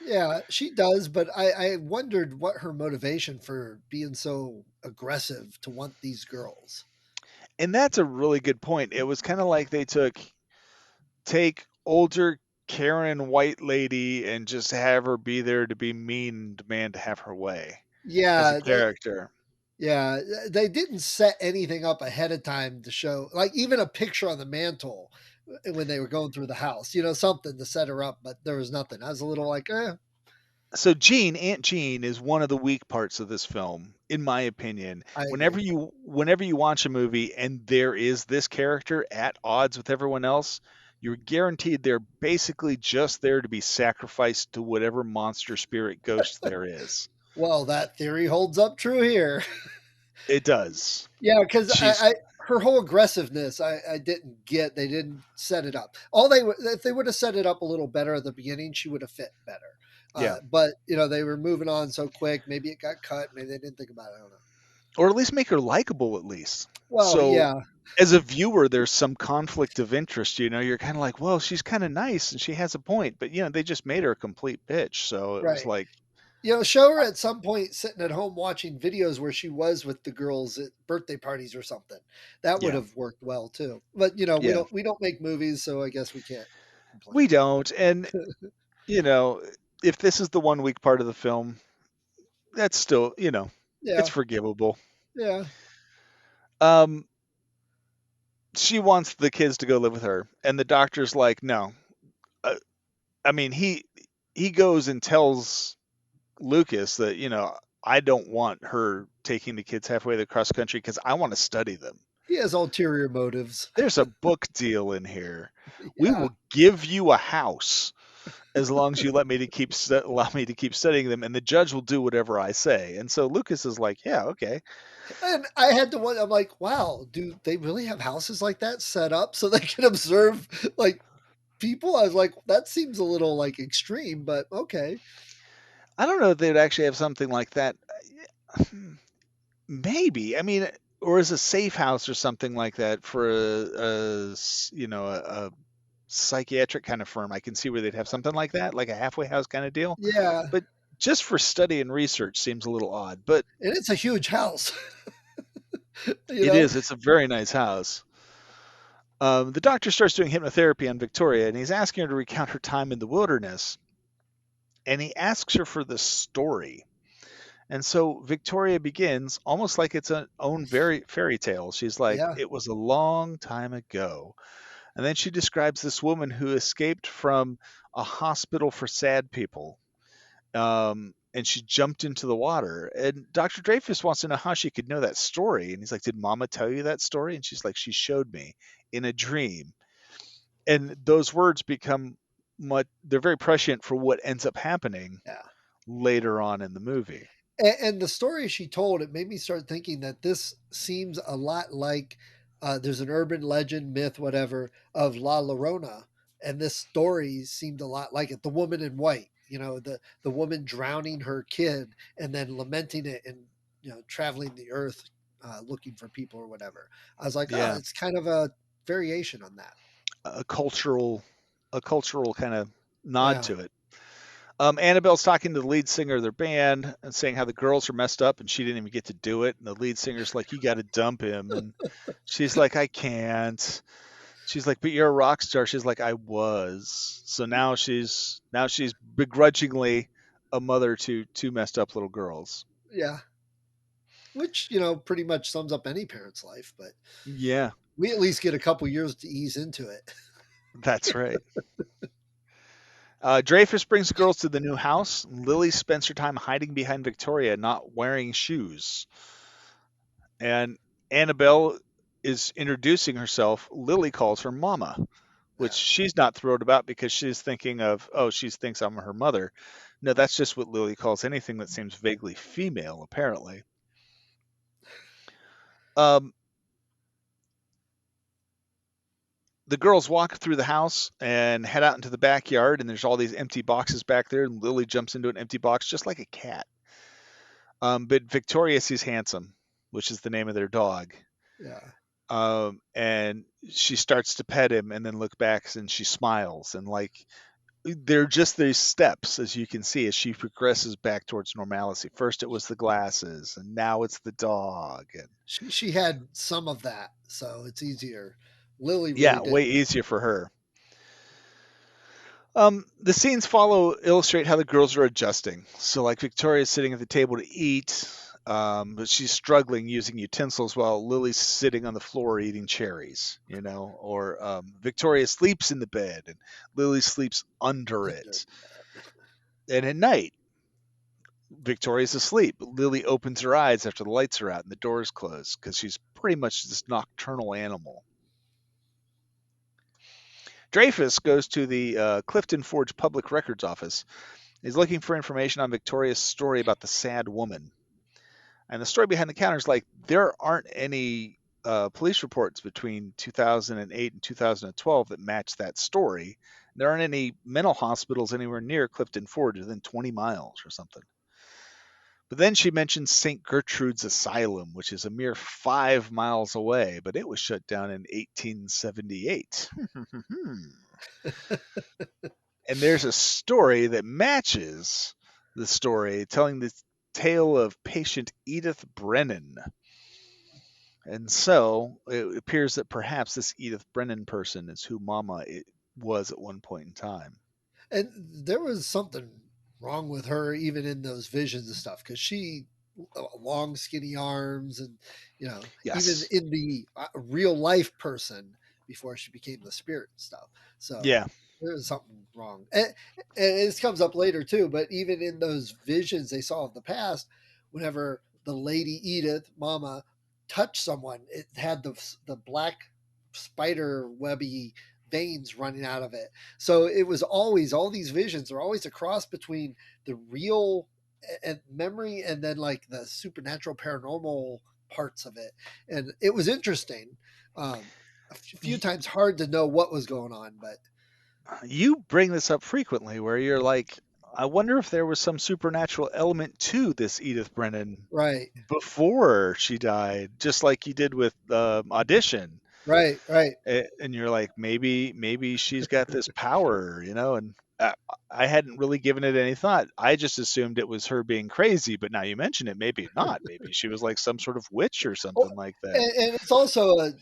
Yeah, she does, but I wondered what her motivation for being so aggressive to want these girls. And that's a really good point. It was kind of like they take older Karen white lady and just have her be there to be mean and demand to have her way as a Yeah, character. yeah, they didn't set anything up ahead of time to show, like even a picture on the mantle when they were going through the house, something to set her up, but there was nothing. I was a little like, So Aunt Jean is one of the weak parts of this film, in my opinion. I Whenever agree. you watch a movie and there is this character at odds with everyone else, you're guaranteed they're basically just there to be sacrificed to whatever monster spirit ghost there is. Well, that theory holds up true here. It does. Yeah, because She's her whole aggressiveness, I didn't get. They didn't set it up. All they if they would have set it up a little better at the beginning, she would have fit better. Yeah. But they were moving on so quick. Maybe it got cut. Maybe they didn't think about it. I don't know. or at least make her likable at least. Well, So yeah, as a viewer, there's some conflict of interest. You're kind of like, well, she's kind of nice and she has a point, but they just made her a complete bitch. So it was right. like, Show her at some point sitting at home watching videos where she was with the girls at birthday parties or something. That would yeah, have worked well too. But we yeah, don't make movies, so I guess we can't complain. we don't. And you know, if this is the 1 week part of the film, that's still, it's Yeah, forgivable. yeah, Um, she wants the kids to go live with her, and the doctor's like, no. Uh, I mean, he goes and tells Lucas that I don't want her taking the kids halfway across country because I want to study them. he has ulterior motives. There's a book deal in here. We Yeah, will give you a house as long as you allow me to keep studying them, and the judge will do whatever I say. And so Lucas is like, yeah, okay. and I had to wonder. I'm like, wow, do they really have houses like that set up so they can observe like people? I was like, that seems a little like extreme, but okay. I don't know if they'd actually have something like that. Maybe. I mean, or as a safe house or something like that for a psychiatric kind of firm. I can see where they'd have something like that, like a halfway house kind of deal. Yeah, But just for study and research seems a little odd. But and it's a huge house. you it know, is. It's a very nice house. The doctor starts doing hypnotherapy on Victoria, and he's asking her to recount her time in the wilderness. And he asks her for the story. And so Victoria begins almost like it's an own very fairy tale. She's like, yeah, it was a long time ago. And then she describes this woman who escaped from a hospital for sad people. And she jumped into the water. And Dr. Dreyfus wants to know how she could know that story. And he's like, did Mama tell you that story? And she's like, she showed me in a dream. And those words become they're very prescient for what ends up happening yeah. later on in the movie. And the story she told, it made me start thinking that this seems a lot like there's an urban legend, myth, whatever, of La Llorona, and this story seemed a lot like it. The woman in white, the woman drowning her kid and then lamenting it and traveling the earth looking for people or whatever. I was like, oh, Yeah. it's kind of a variation on that. A cultural kind of nod Yeah, to it. Annabelle's talking to the lead singer of their band and saying how the girls are messed up and she didn't even get to do it. And the lead singer's like, you got to dump him. And she's like, I can't. She's like, but you're a rock star. She's like, I was. So now she's begrudgingly a mother to two messed up little girls. yeah, which pretty much sums up any parent's life, but Yeah, we at least get a couple years to ease into it. that's right. Dreyfus brings the girls to the new house. Lily spends her time hiding behind Victoria, not wearing shoes. And Annabelle is introducing herself. Lily calls her Mama, which Yeah. she's not thrilled about because she's thinking of, oh, she thinks I'm her mother. No, that's just what Lily calls anything that seems vaguely female, apparently. Um, the girls walk through the house and head out into the backyard, and there's all these empty boxes back there, and Lily jumps into an empty box just like a cat. But Victoria sees Handsome, which is the name of their dog. Yeah. And she starts to pet him and then look back and she smiles. And like, they're just these steps, as you can see, as she progresses back towards normalcy. First, it was the glasses, and now it's the dog. And She had some of that, so it's easier. Lily really yeah, way didn't. easier for her. The scenes follow illustrate how the girls are adjusting. So, like, Victoria's sitting at the table to eat, but she's struggling using utensils while Lily's sitting on the floor eating cherries, or Victoria sleeps in the bed and Lily sleeps under Under. it. And at night, Victoria's asleep. Lily opens her eyes after the lights are out and the doors closed because she's pretty much this nocturnal animal. Dreyfus goes to the Clifton Forge Public Records Office. He's looking for information on Victoria's story about the sad woman. And the story behind the counter is like there aren't any police reports between 2008 and 2012 that match that story. There aren't any mental hospitals anywhere near Clifton Forge within 20 miles or something. But then she mentions St. Gertrude's Asylum, which is a mere 5 miles away, but it was shut down in 1878. And there's a story that matches the story telling the tale of patient Edith Brennan. And so it appears that perhaps this Edith Brennan person is who Mama was at one point in time. And there was something wrong with her even in those visions and stuff because she long skinny arms and even Yes. in the real life person before she became the spirit and stuff. So Yeah. there was something wrong, and this comes up later too, but even in those visions they saw of the past, whenever the lady Edith Mama touched someone, it had the black spider webby veins running out of it. So it was always, all these visions are always a cross between the real and memory and then like the supernatural paranormal parts of it. And it was interesting. A few times hard to know what was going on, but You bring this up frequently where you're like, I wonder if there was some supernatural element to this Edith Brennan right, before she died, just like you did with Audition. right. And you're like, maybe she's got this power, and I hadn't really given it any thought. I just assumed it was her being crazy, but now you mention it, maybe not. Maybe she was like some sort of witch or Oh, something like that. and it's also a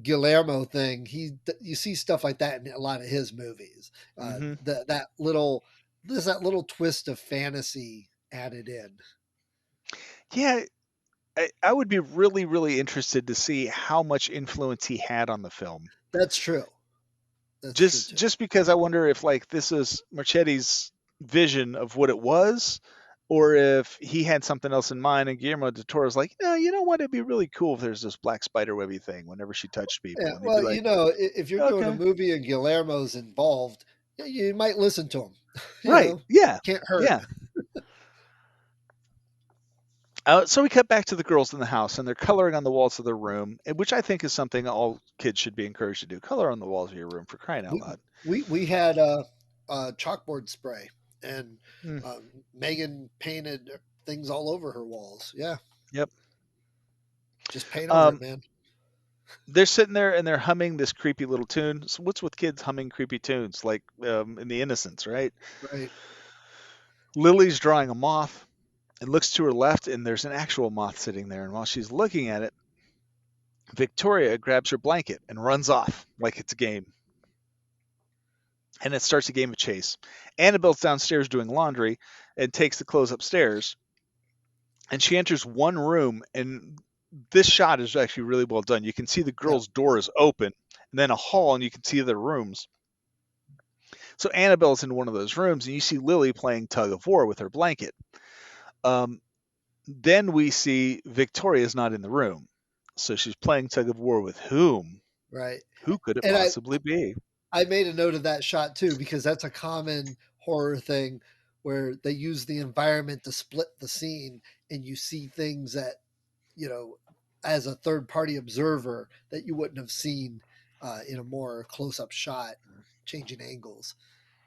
Guillermo thing. You see stuff like that in a lot of his movies. Hmm. That little there's that little twist of fantasy added in. Yeah, I would be really, really interested to see how much influence he had on the film. That's true. That's true Just too. just because I wonder if like this is Marchetti's vision of what it was, or if he had something else in mind, and Guillermo del Toro's like, no, you know what? It'd be really cool if there's this black spider webby thing whenever she touched people, Yeah, and they'd be well, like, if you're doing a okay, movie and Guillermo's involved, you might listen to him. right, yeah, Can't hurt. yeah. So we cut back to the girls in the house, and they're coloring on the walls of their room, which I think is something all kids should be encouraged to do. Color on the walls of your room, for crying out We loud. we had chalkboard spray, and Mm, Megan painted things all over her walls. Yeah, yep. just paint over it, Um, man. they're sitting there and they're humming this creepy little tune. So what's with kids humming creepy tunes like in the Innocents, right? Right, Lily's drawing a moth and looks to her left, and there's an actual moth sitting there. And while she's looking at it, Victoria grabs her blanket and runs off like it's a game. And it starts a game of chase. Annabelle's downstairs doing laundry and takes the clothes upstairs. And she enters one room, and this shot is actually really well done. You can see the yeah, girl's door is open, and then a hall, and you can see the rooms. So Annabelle's in one of those rooms, and you see Lily playing tug of war with her blanket. Um, then we see Victoria's not in the room. So she's playing tug of war with whom? right. Who could it And possibly be? I made a note of that shot too because that's a common horror thing where they use the environment to split the scene, and you see things that you know as a third party observer that you wouldn't have seen in a more close up shot and changing angles.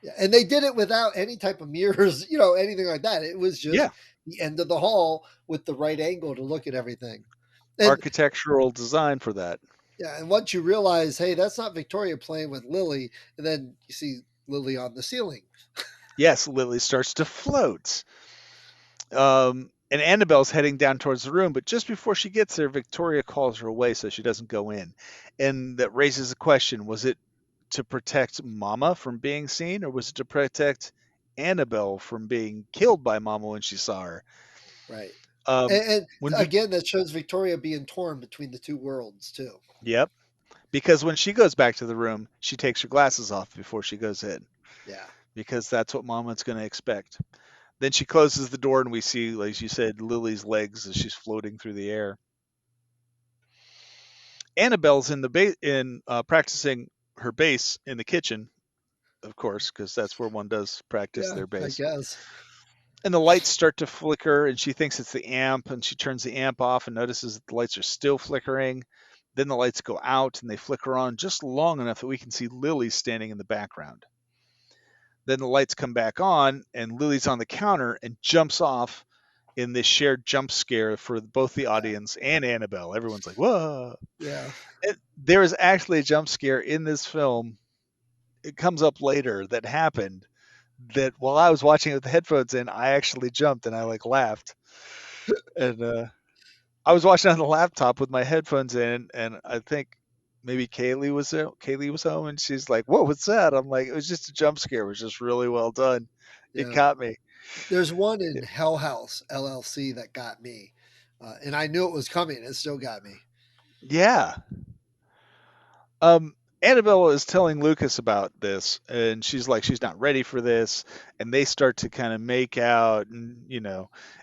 Yeah, and they did it without any type of mirrors, anything like that. It was Yeah, just the end of the hall with the right angle to look at everything. And architectural design for that. yeah, and once you realize, hey, that's not Victoria playing with Lily, and then you see Lily on the ceiling. Yes, Lily starts to float. And Annabelle's heading down towards the room, but just before she gets there, Victoria calls her away so she doesn't go in. And that raises a question. Was it to protect Mama from being seen, or was it to protect Annabelle from being killed by Mama when she saw her? Right. Um, And when Vic- again, that shows Victoria being torn between the two worlds too. yep, because when she goes back to the room, she takes her glasses off before she goes in, Yeah. because that's what Mama's going to expect. Then she closes the door, and we see, like you said, Lily's legs as she's floating through the air. Annabelle's in practicing her bass in the kitchen, of course, because that's where one does practice Yeah, their I bass. guess. And the lights start to flicker, and she thinks it's the amp, and she turns the amp off and notices that the lights are still flickering. Then the lights go out, and they flicker on just long enough that we can see Lily standing in the background. Then the lights come back on, and Lily's on the counter and jumps off in this shared jump scare for both the Yeah. audience and Annabelle. Everyone's like, "Whoa!" Yeah. There is actually a jump scare in this film. It comes up later that happened. That while I was watching it with the headphones in, I actually jumped and I like laughed. And I was watching on the laptop with my headphones in, and I think maybe Kaylee was there. Kaylee was home, and she's like, "What was that?" I'm like, "It was just a jump scare. It was just really well done. It Yeah. caught me." There's one in Hell House LLC that got me, and I knew it was coming. It still got me. Yeah. Um, Annabella is telling Lucas about this, and she's like, she's not ready for this. And they start to kind of make out, and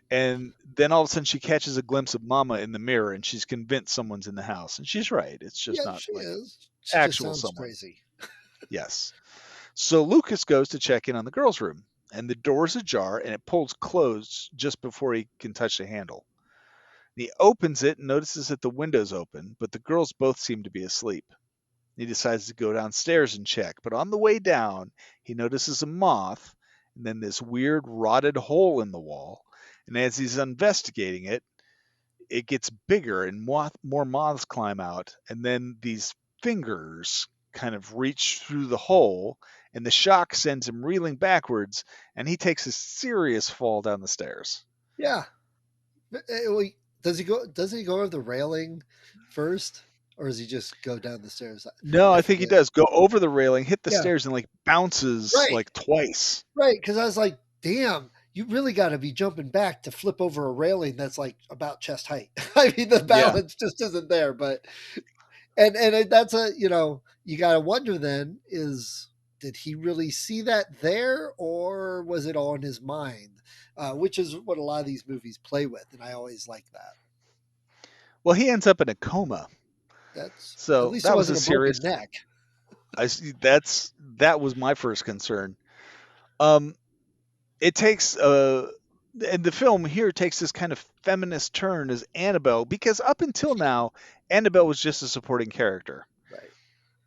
then all of a sudden she catches a glimpse of Mama in the mirror, and she's convinced someone's in the house. And she's right. It's just Yeah, not she like is. She just actual sounds someone. crazy. Yes. So Lucas goes to check in on the girls' room, and the door's ajar, and it pulls closed just before he can touch the handle. He opens it and notices that the window's open, but the girls both seem to be asleep. He decides to go downstairs and check, but on the way down, he notices a moth and then this weird rotted hole in the wall. And as he's investigating it, it gets bigger and more moths climb out. And then these fingers kind of reach through the hole, and the shock sends him reeling backwards, and he takes a serious fall down the stairs. Yeah. Wait, does he go? Doesn't he go over the railing first, or does he just go down the stairs? No, I I think he forget. does go over the railing, hit the Yeah. stairs, and like bounces Right. like twice. Right. Because I was like, damn. You really got to be jumping back to flip over a railing that's like about chest height. I mean, the Yeah. balance just isn't there. But that's a you got to wonder then is did he really see that there or was it all in his mind? Which is what a lot of these movies play with, and I always like that. Well, he ends up in a coma. That's at So least it that was a wasn't a broken serious. neck. That was my first concern. Um, it takes and the film here takes this kind of feminist turn as Annabelle, because up until now, Annabelle was just a supporting character. Right.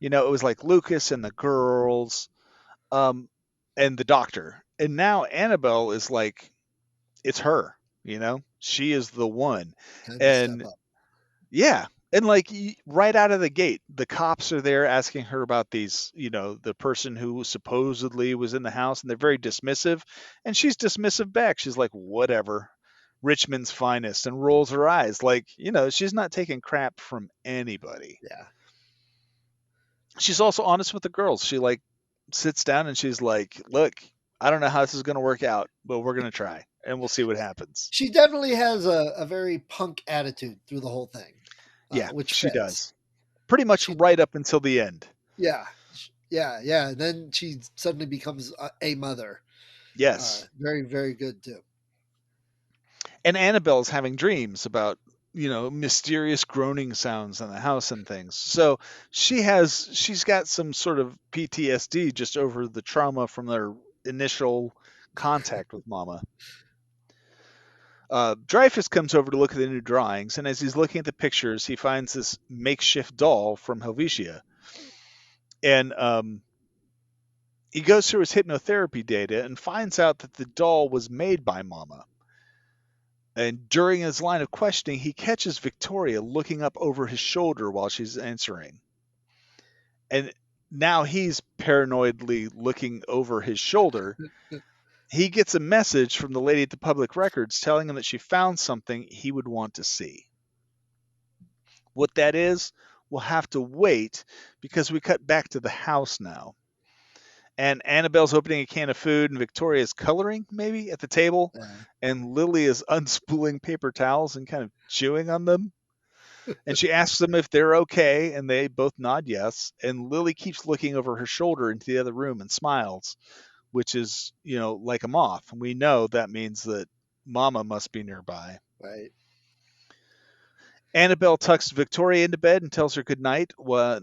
It was like Lucas and the girls, um, and the doctor, and now Annabelle is like it's her. She is the one, Time to step and up. yeah. And like right out of the gate, the cops are there asking her about these, the person who supposedly was in the house, and they're very dismissive. And she's dismissive back. She's like, whatever, Richmond's finest, and rolls her eyes. Like, she's not taking crap from anybody. Yeah. She's also honest with the girls. She like sits down and she's like, look, I don't know how this is going to work out, but we're going to try and we'll see what happens. She definitely has a very punk attitude through the whole thing, Yeah, which she fits. does. Pretty much She, right up until the end. yeah, yeah. And then she suddenly becomes a mother. Yes. Very, very good too. And Annabelle's having dreams about mysterious groaning sounds in the house and things. So she's got some sort of PTSD just over the trauma from their initial contact with Mama. Dreyfus comes over to look at the new drawings, and as he's looking at the pictures, he finds this makeshift doll from Helvetia, and he goes through his hypnotherapy data and finds out that the doll was made by Mama. And during his line of questioning, he catches Victoria looking up over his shoulder while she's answering. And now he's paranoidly looking over his shoulder. He gets a message from the lady at the public records telling him that she found something he would want to see. What that is, we'll have to wait because we cut back to the house now. And Annabelle's opening a can of food, and Victoria's coloring, maybe, at the table. Yeah. And Lily is unspooling paper towels and kind of chewing on them. And she asks them if they're okay, and they both nod yes. And Lily keeps looking over her shoulder into the other room and smiles, which is, like a moth. And we know that means that Mama must be nearby. Right. Annabelle tucks Victoria into bed and tells her good night. Well,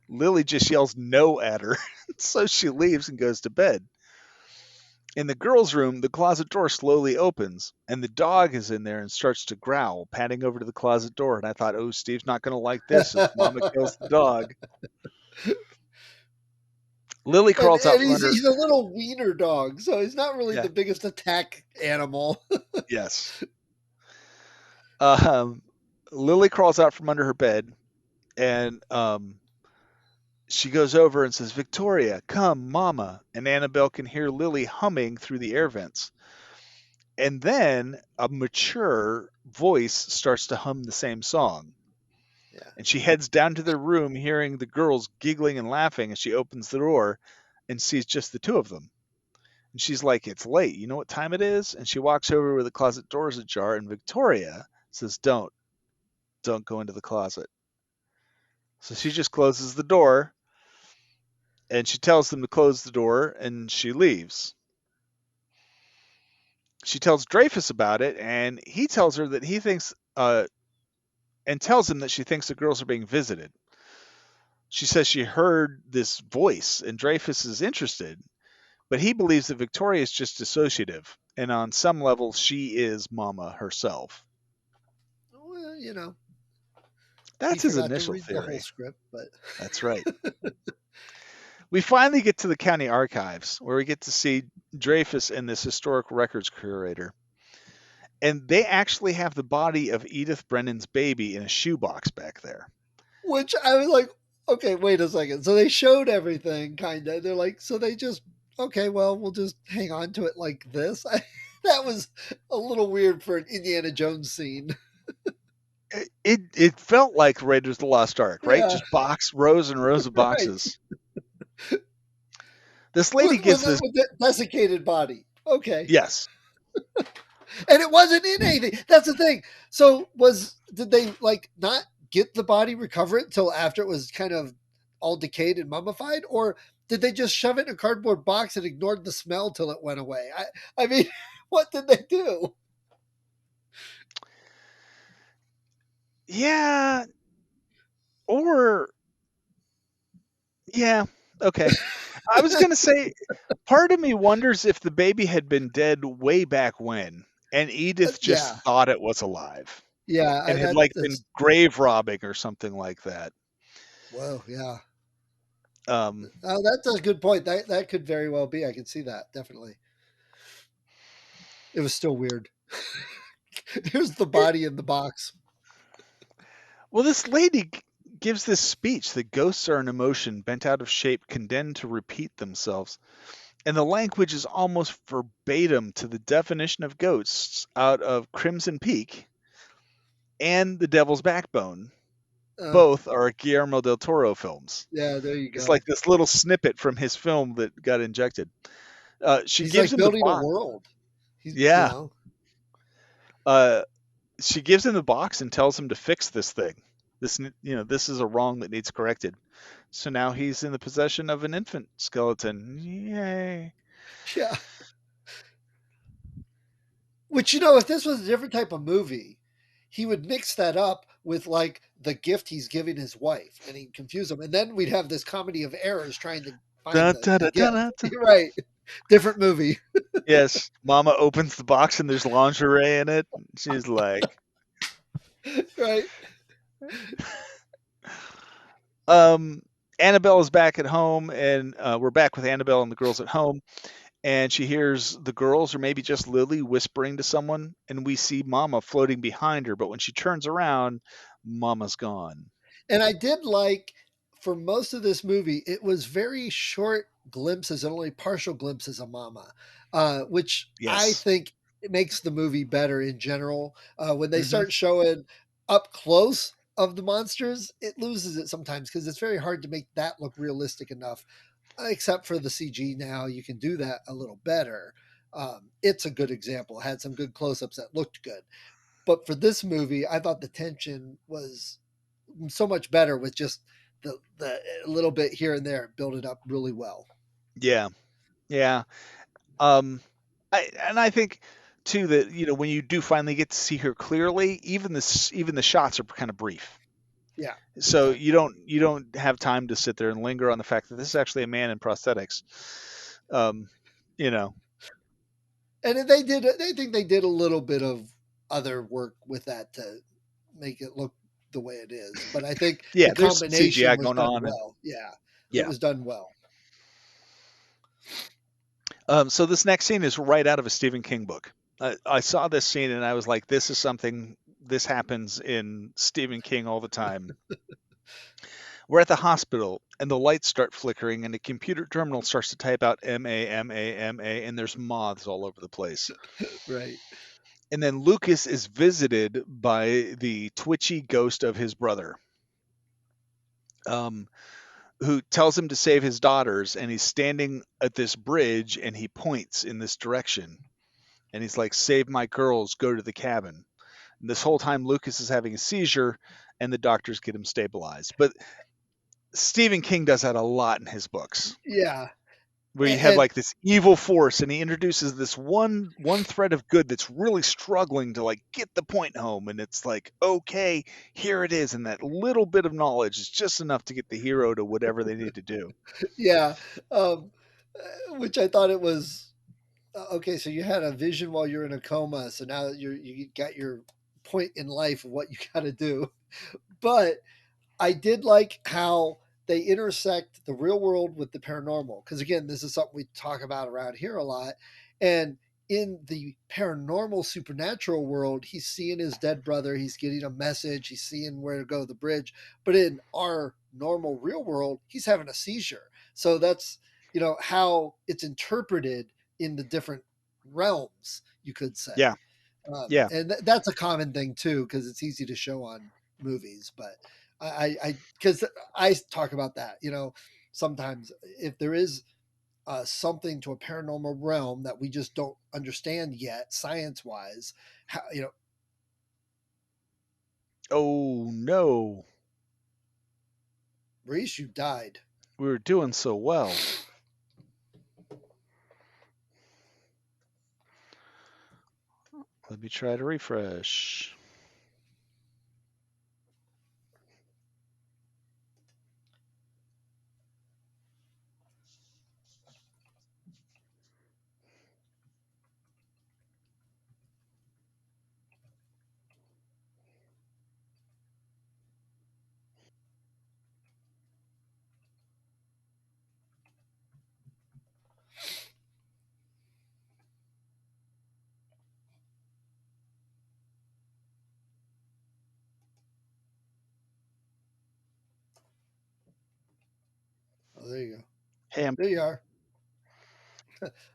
Lily just yells no at her, so she leaves and goes to bed. In the girls' room, the closet door slowly opens, and the dog is in there and starts to growl, padding over to the closet door. And I thought, oh, Steve's not going to like this if Mama kills the dog. Lily and crawls out from he's under. he's a little wiener dog, so he's not really Yeah. the biggest attack animal. Yes. Um, Lily crawls out from under her bed, and she goes over and says, "Victoria, come, Mama." And Annabelle can hear Lily humming through the air vents. And then a mature voice starts to hum the same song. Yeah. And she heads down to their room, hearing the girls giggling and laughing as she opens the door and sees just the two of them. And she's like, "It's late. You know what time it is?" And she walks over where the closet door is ajar, and Victoria says, Don't go into the closet." So she just closes the door, and she tells them to close the door, and she leaves. She tells Dreyfus about it, and he tells her that he thinks, and tells him that she thinks the girls are being visited. She says she heard this voice, and Dreyfus is interested, but he believes that Victoria is just dissociative, and on some level, she is Mama herself. Well, he That's his forgot to initial read the whole theory. script, but That's right. We finally get to the county archives, where we get to see Dreyfus and this historic records curator. And they actually have the body of Edith Brennan's baby in a shoebox back there. which I was like, okay, wait a second. So they showed everything, kind of. They're like, so they just, okay, well, we'll just hang on to it like this. That was a little weird for an Indiana Jones scene. It felt like Raiders of the Lost Ark, right? Yeah, Just rows and rows of right. boxes. This lady gives this. With the desiccated body. Okay. Yes. And it wasn't in anything. That's the thing. So did they like not get the body, recover it until after it was kind of all decayed and mummified, or did they just shove it in a cardboard box and ignored the smell till it went away? I mean, what did they do? Yeah. Or yeah. Okay. I was gonna say, part of me wonders if the baby had been dead way back when, and Edith just Yeah, thought it was alive yeah. and had That like been that's grave robbing or something like that. Whoa, yeah. Um, Oh, that's a good point. That could very well be. I can see that definitely. It was still weird. Here's the it, body in the box. well, this lady gives this speech that ghosts are an emotion bent out of shape, condemned to repeat themselves. And the language is almost verbatim to the definition of ghosts out of Crimson Peak and The Devil's Backbone. Uh, Both are Guillermo del Toro films. yeah, there you It's go. like this little snippet from his film that got injected. She He's gives like him the building a box. world. He's, Yeah. Uh, she gives him the box and tells him to fix this thing. This is a wrong that needs corrected. So now he's in the possession of an infant skeleton. Yay. yeah. Which, if this was a different type of movie, he would mix that up with like the gift he's giving his wife, and he'd confuse them, and then we'd have this comedy of errors trying to find Dun, dun, the dun, gift. dun, dun. You're right. Different movie. Yes, Mama opens the box and there's lingerie in it. She's like, Right. um, Annabelle is back at home, and we're back with Annabelle and the girls at home. And she hears the girls, or maybe just Lily, whispering to someone, and we see Mama floating behind her. But when she turns around, Mama's gone. And I did like, for most of this movie, it was very short glimpses and only partial glimpses of Mama, which I Yes. think it makes the movie better in general. When they Hmm. start showing up close of the monsters, it loses it sometimes because it's very hard to make that look realistic enough. Except for the CG now, you can do that a little better. It's a good example. It had some good close-ups that looked good. But for this movie, I thought the tension was so much better with just the little bit here and there, build it up really well. Yeah. Yeah. Um, I think too that when you do finally get to see her clearly, even the shots are kind of brief. Yeah, big So time. you don't have time to sit there and linger on the fact that this is actually a man in prosthetics. Um, you know, And they think they did a little bit of other work with that to make it look the way it is. But I think the yeah, there's some combination CGI was going done on, and well. Yeah, it yeah, was done well. So this next scene is right out of a Stephen King book. I saw this scene and I was like, this is something, this happens in Stephen King all the time. We're at the hospital and the lights start flickering and the computer terminal starts to type out MA, and there's moths all over the place. Right. And then Lucas is visited by the twitchy ghost of his brother, um, who tells him to save his daughters. And he's standing at this bridge and he points in this direction. And he's like, save my girls, go to the cabin. And this whole time, Lucas is having a seizure and the doctors get him stabilized. But Stephen King does that a lot in his books, Yeah. where you have And like this evil force and he introduces this one thread of good that's really struggling to like get the point home, and it's like, okay, here it is, and that little bit of knowledge is just enough to get the hero to whatever they need to do. yeah, um, which I thought it was okay. So you had a vision while you're in a coma. So now you got your point in life of what you got to do. But I did like how they intersect the real world with the paranormal. Because again, this is something we talk about around here a lot. And in the paranormal supernatural world, he's seeing his dead brother, he's getting a message, he's seeing where to go the bridge. But in our normal real world, he's having a seizure. So that's, how it's interpreted in the different realms, you could say. Yeah, yeah. And that's a common thing too, because it's easy to show on movies. But because I talk about that, sometimes if there is something to a paranormal realm that we just don't understand yet, science wise, how, Oh no, Reese, you died. we were doing so well. Let me try to refresh. Oh, there you go. Hey, There you are.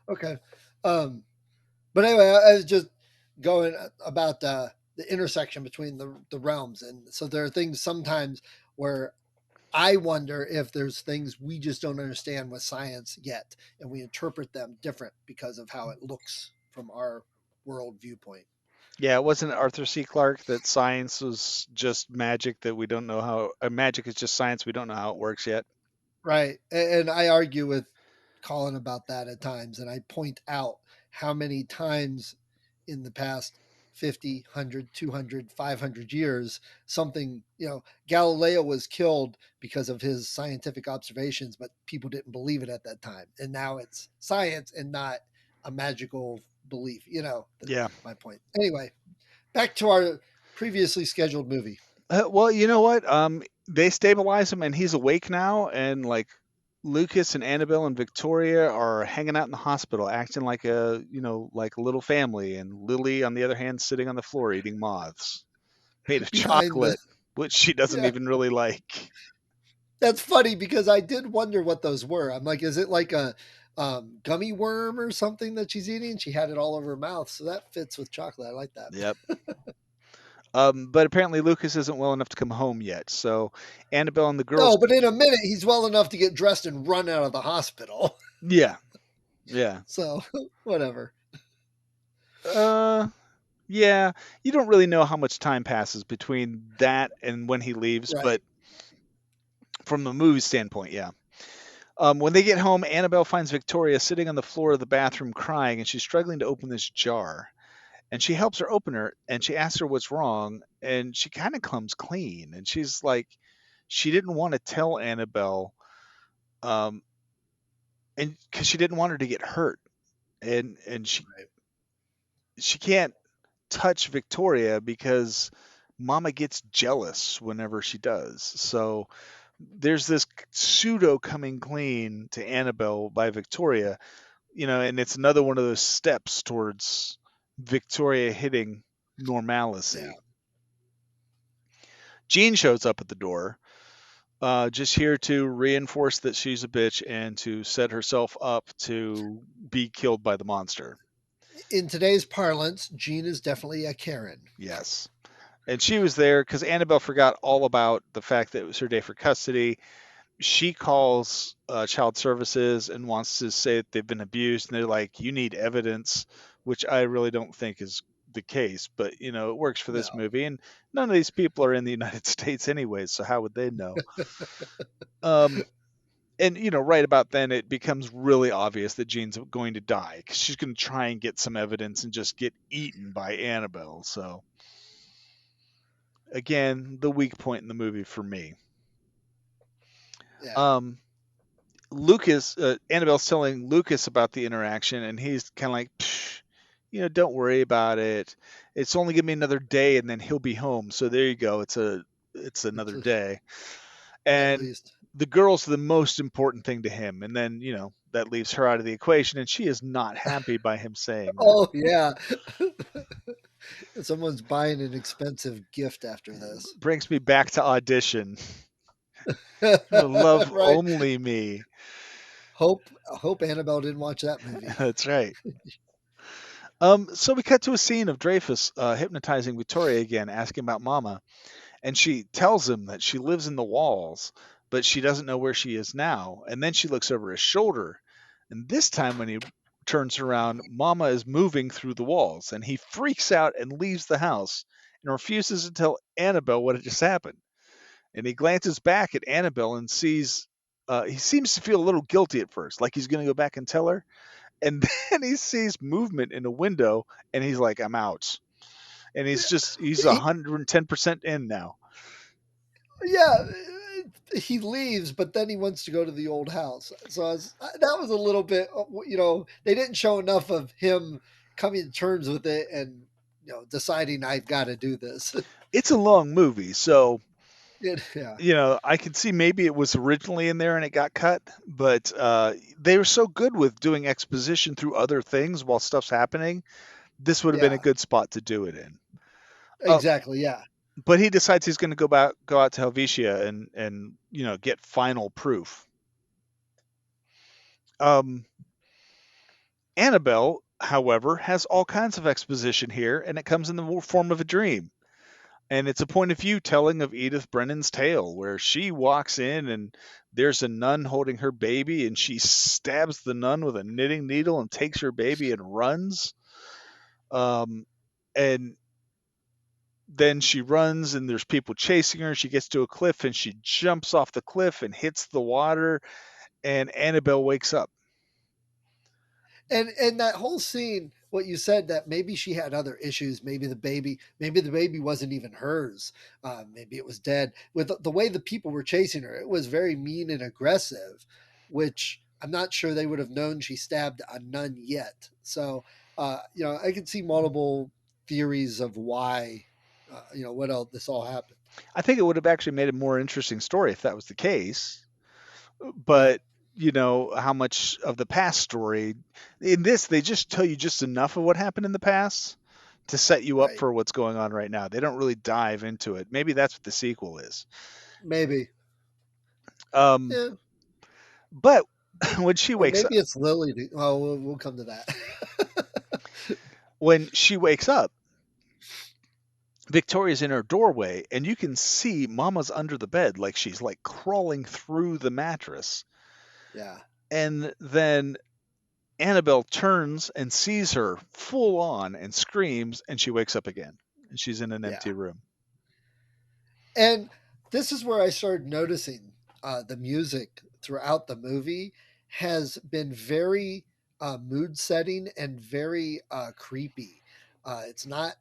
Okay. Um, but anyway, I was just going about the intersection between the realms. And so there are things sometimes where I wonder if there's things we just don't understand with science yet, and we interpret them different because of how it looks from our world viewpoint. yeah, it wasn't Arthur C. Clarke that science was just magic that we don't know how. Magic is just science, we don't know how it works yet. Right. And I argue with Colin about that at times. And I point out how many times in the past 50, 100, 200, 500 years, something, Galileo was killed because of his scientific observations, but people didn't believe it at that time. And now it's science and not a magical belief. Yeah. My point. Anyway, back to our previously scheduled movie. Well, you know what? They stabilize him, and he's awake now. And like Lucas and Annabelle and Victoria are hanging out in the hospital, acting like like a little family. And Lily, on the other hand, sitting on the floor eating moths made of Behind the, chocolate, which she doesn't yeah, even really like. that's funny because I did wonder what those were. I'm like, is it like a gummy worm or something that she's eating? She had it all over her mouth, so that fits with chocolate. I like that. Yep. But apparently Lucas isn't well enough to come home yet. So Annabelle and the girls, No, but in a minute, he's well enough to get dressed and run out of the hospital. yeah, yeah. So whatever. Uh, yeah, you don't really know how much time passes between that and when he leaves, but Right. from the movie standpoint, yeah. When they get home, Annabelle finds Victoria sitting on the floor of the bathroom crying, and she's struggling to open this jar. And she helps her open her, and she asks her what's wrong, and she kind of comes clean. And she's like, she didn't want to tell Annabelle, um, and because she didn't want her to get hurt, and Right. she can't touch Victoria because Mama gets jealous whenever she does. So there's this pseudo coming clean to Annabelle by Victoria, And it's another one of those steps towards Victoria hitting Yeah. normalcy. Jean shows up at the door, just here to reinforce that she's a bitch and to set herself up to be killed by the monster. In today's parlance, Jean is definitely a Karen. Yes. And she was there because Annabelle forgot all about the fact that it was her day for custody. She calls child services and wants to say that they've been abused, and they're like, "You need evidence," which I really don't think is the case. But it works for this No. movie, and none of these people are in the United States anyways, so how would they know? Um, and right about then, it becomes really obvious that Jean's going to die because she's going to try and get some evidence and just get eaten by Annabelle. So again, the weak point in the movie for me. Yeah. Um, Lucas, Annabelle's telling Lucas about the interaction, and he's kind of like, "Psh, don't worry about it. It's only gonna be another day, and then he'll be home. So there you go. It's another day." At And least. the girl's the most important thing to him, and then that leaves her out of the equation, and she is not happy by him saying that. Oh yeah. Someone's buying an expensive gift after this. Brings me back to audition. Love Right. only me. Hope Annabelle didn't watch that movie. That's right. So we cut to a scene of Dreyfus hypnotizing Victoria again, asking about Mama, and she tells him that she lives in the walls, but she doesn't know where she is now. And then she looks over his shoulder, and this time when he turns around, Mama is moving through the walls, and he freaks out and leaves the house and refuses to tell Annabelle what had just happened. And he glances back at Annabelle and sees. He seems to feel a little guilty at first, like he's going to go back and tell her, and then he sees movement in a window and he's like, I'm out. And he's He, 110% in now. yeah, he leaves, but then he wants to go to the old house. So that was a little bit, they didn't show enough of him coming to terms with it and deciding I've got to do this. It's a long movie, so Yeah, I can see maybe it was originally in there and it got cut, but they were so good with doing exposition through other things while stuff's happening. This would have been a yeah, good spot to do it in. Uh, exactly. Yeah, but he decides he's going to go out to Helvetia and get final proof. Um, Annabelle, however, has all kinds of exposition here, and it comes in the form of a dream. And it's a point of view telling of Edith Brennan's tale, where she walks in and there's a nun holding her baby, and she stabs the nun with a knitting needle and takes her baby and runs. Um, and then she runs, and there's people chasing her. She gets to a cliff, and she jumps off the cliff and hits the water, and Annabelle wakes up. and that whole scene, what you said, that maybe she had other issues, maybe the baby wasn't even hers, maybe it was dead. With the way the people were chasing her, it was very mean and aggressive, which I'm not sure they would have known she stabbed a nun yet. So I could see multiple theories of why, what else this all happened. I think it would have actually made a more interesting story if that was the case. Yeah, But how much of the past story in this, they just tell you just enough of what happened in the past to set you up right, for what's going on right now. They don't really dive into it. Maybe that's what the sequel is. maybe. um Yeah, but when she or wakes up maybe it's Lily. Oh, we'll come to that. when she wakes up, Victoria's in her doorway, and you can see Mama's under the bed, like she's like crawling through the mattress. Yeah, And then Annabelle turns and sees her full on and screams, and she wakes up again. And she's in an yeah. empty room. And this is where I started noticing the music throughout the movie has been very mood setting and very creepy. It's not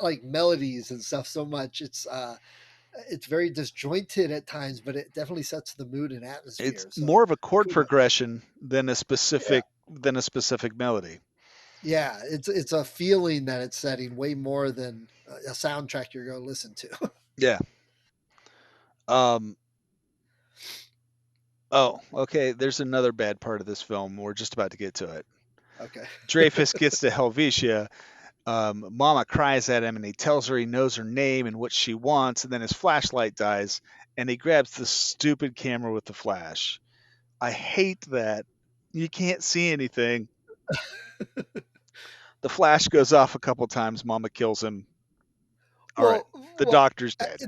like melodies and stuff so much. It's very disjointed at times, but it definitely sets the mood and It's atmosphere. So more of a chord kudos. progression Yeah, than a specific melody. yeah, it's a feeling that it's setting way more than a soundtrack you're going to listen to. Yeah. Um, Oh, okay. There's another bad part of this film. We're just about to get to it. Okay. Dreyfus gets to Helvetia. Mama cries at him, and he tells her he knows her name and what she wants. And then his flashlight dies, and he grabs the stupid camera with the flash. I hate that. You can't see anything. The flash goes off a couple times. Mama kills him. All right. Well, The well, doctor's dead.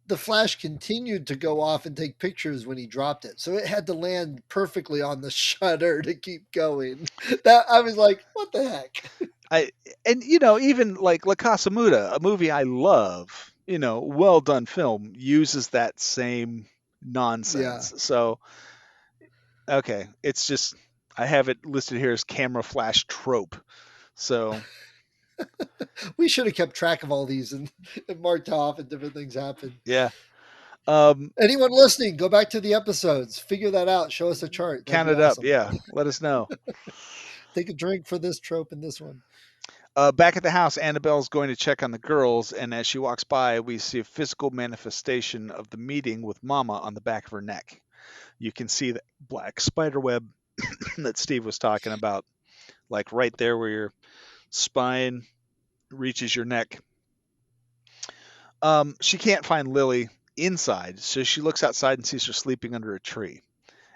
the flash continued to go off and take pictures when he dropped it, so it had to land perfectly on the shutter to keep going. That I was like, what the heck? I and even like La Casa Muda, a movie I love, well done film, uses that same Yeah, nonsense. So okay, it's just I have it listed here as camera flash trope. So we should have kept track of all these and marked how often different things happen. yeah, um, Anyone listening, go back to the episodes, figure that out, show us a chart. That'd count be it up. awesome. Yeah, let us know. Take a drink for this trope and this one. Back at the house, Annabelle's going to check on the girls, and as she walks by, we see a physical manifestation of the meeting with Mama on the back of her neck. You can see the black spider web that Steve was talking about, like right there where your spine reaches your neck. She can't find Lily inside, so she looks outside and sees her sleeping under a tree.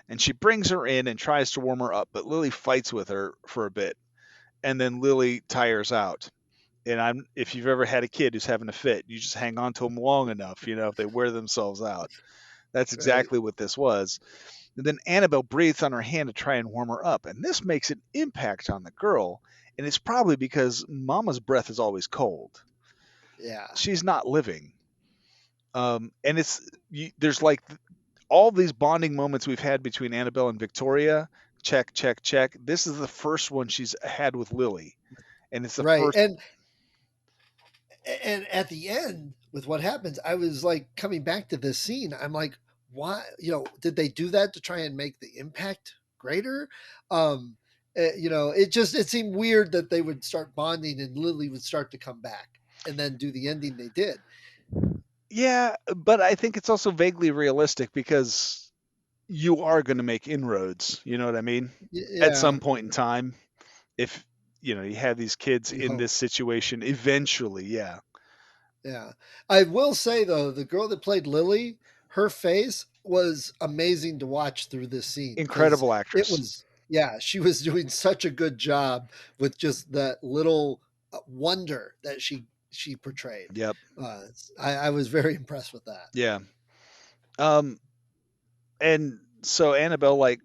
And she brings her in and tries to warm her up, but Lily fights with her for a bit, and then Lily tires out. And if you've ever had a kid who's having a fit, you just hang on to them long enough, if they wear themselves out. That's Right. exactly what this was. And then Annabelle breathes on her hand to try and warm her up, and this makes an impact on the girl. And it's probably because Mama's breath is always cold. Yeah. She's not living. And there's like all these bonding moments we've had between Annabelle and Victoria. Check, check, check. This is the first one she's had with Lily, and it's the Right. first. And at the end with what happens, I was like coming back to this scene. I'm like, why, did they do that to try and make the impact greater? It seemed weird that they would start bonding and Lily would start to come back and then do the ending they did. Yeah, but I think it's also vaguely realistic because you are going to make inroads. You know what I mean? At Yeah, some point in time, if you have these kids you in hope. this situation, eventually, yeah, Yeah. I will say though, the girl that played Lily, her face was amazing to watch through this scene because incredible it actress. was, yeah, she was doing such a good job with just that little wonder that she portrayed. Yep. Uh, I was very impressed with that. Yeah. Um, and so Annabelle like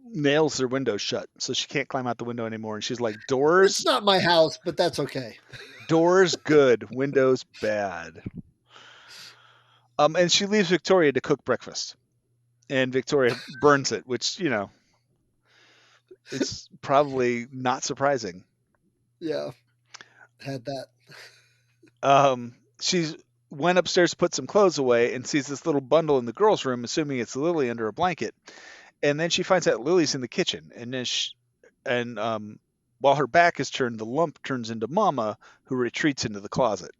nails their window shut, so she can't climb out the window anymore, and she's like, It's "Doors, not my house, but that's okay. doors good, windows bad." And she leaves Victoria to cook breakfast, and Victoria burns it, which it's probably not surprising. Yeah, had that. She's went upstairs to put some clothes away and sees this little bundle in the girls' room, assuming it's Lily under a blanket. And then she finds out Lily's in the kitchen, and while her back is turned, the lump turns into Mama, who retreats into the closet.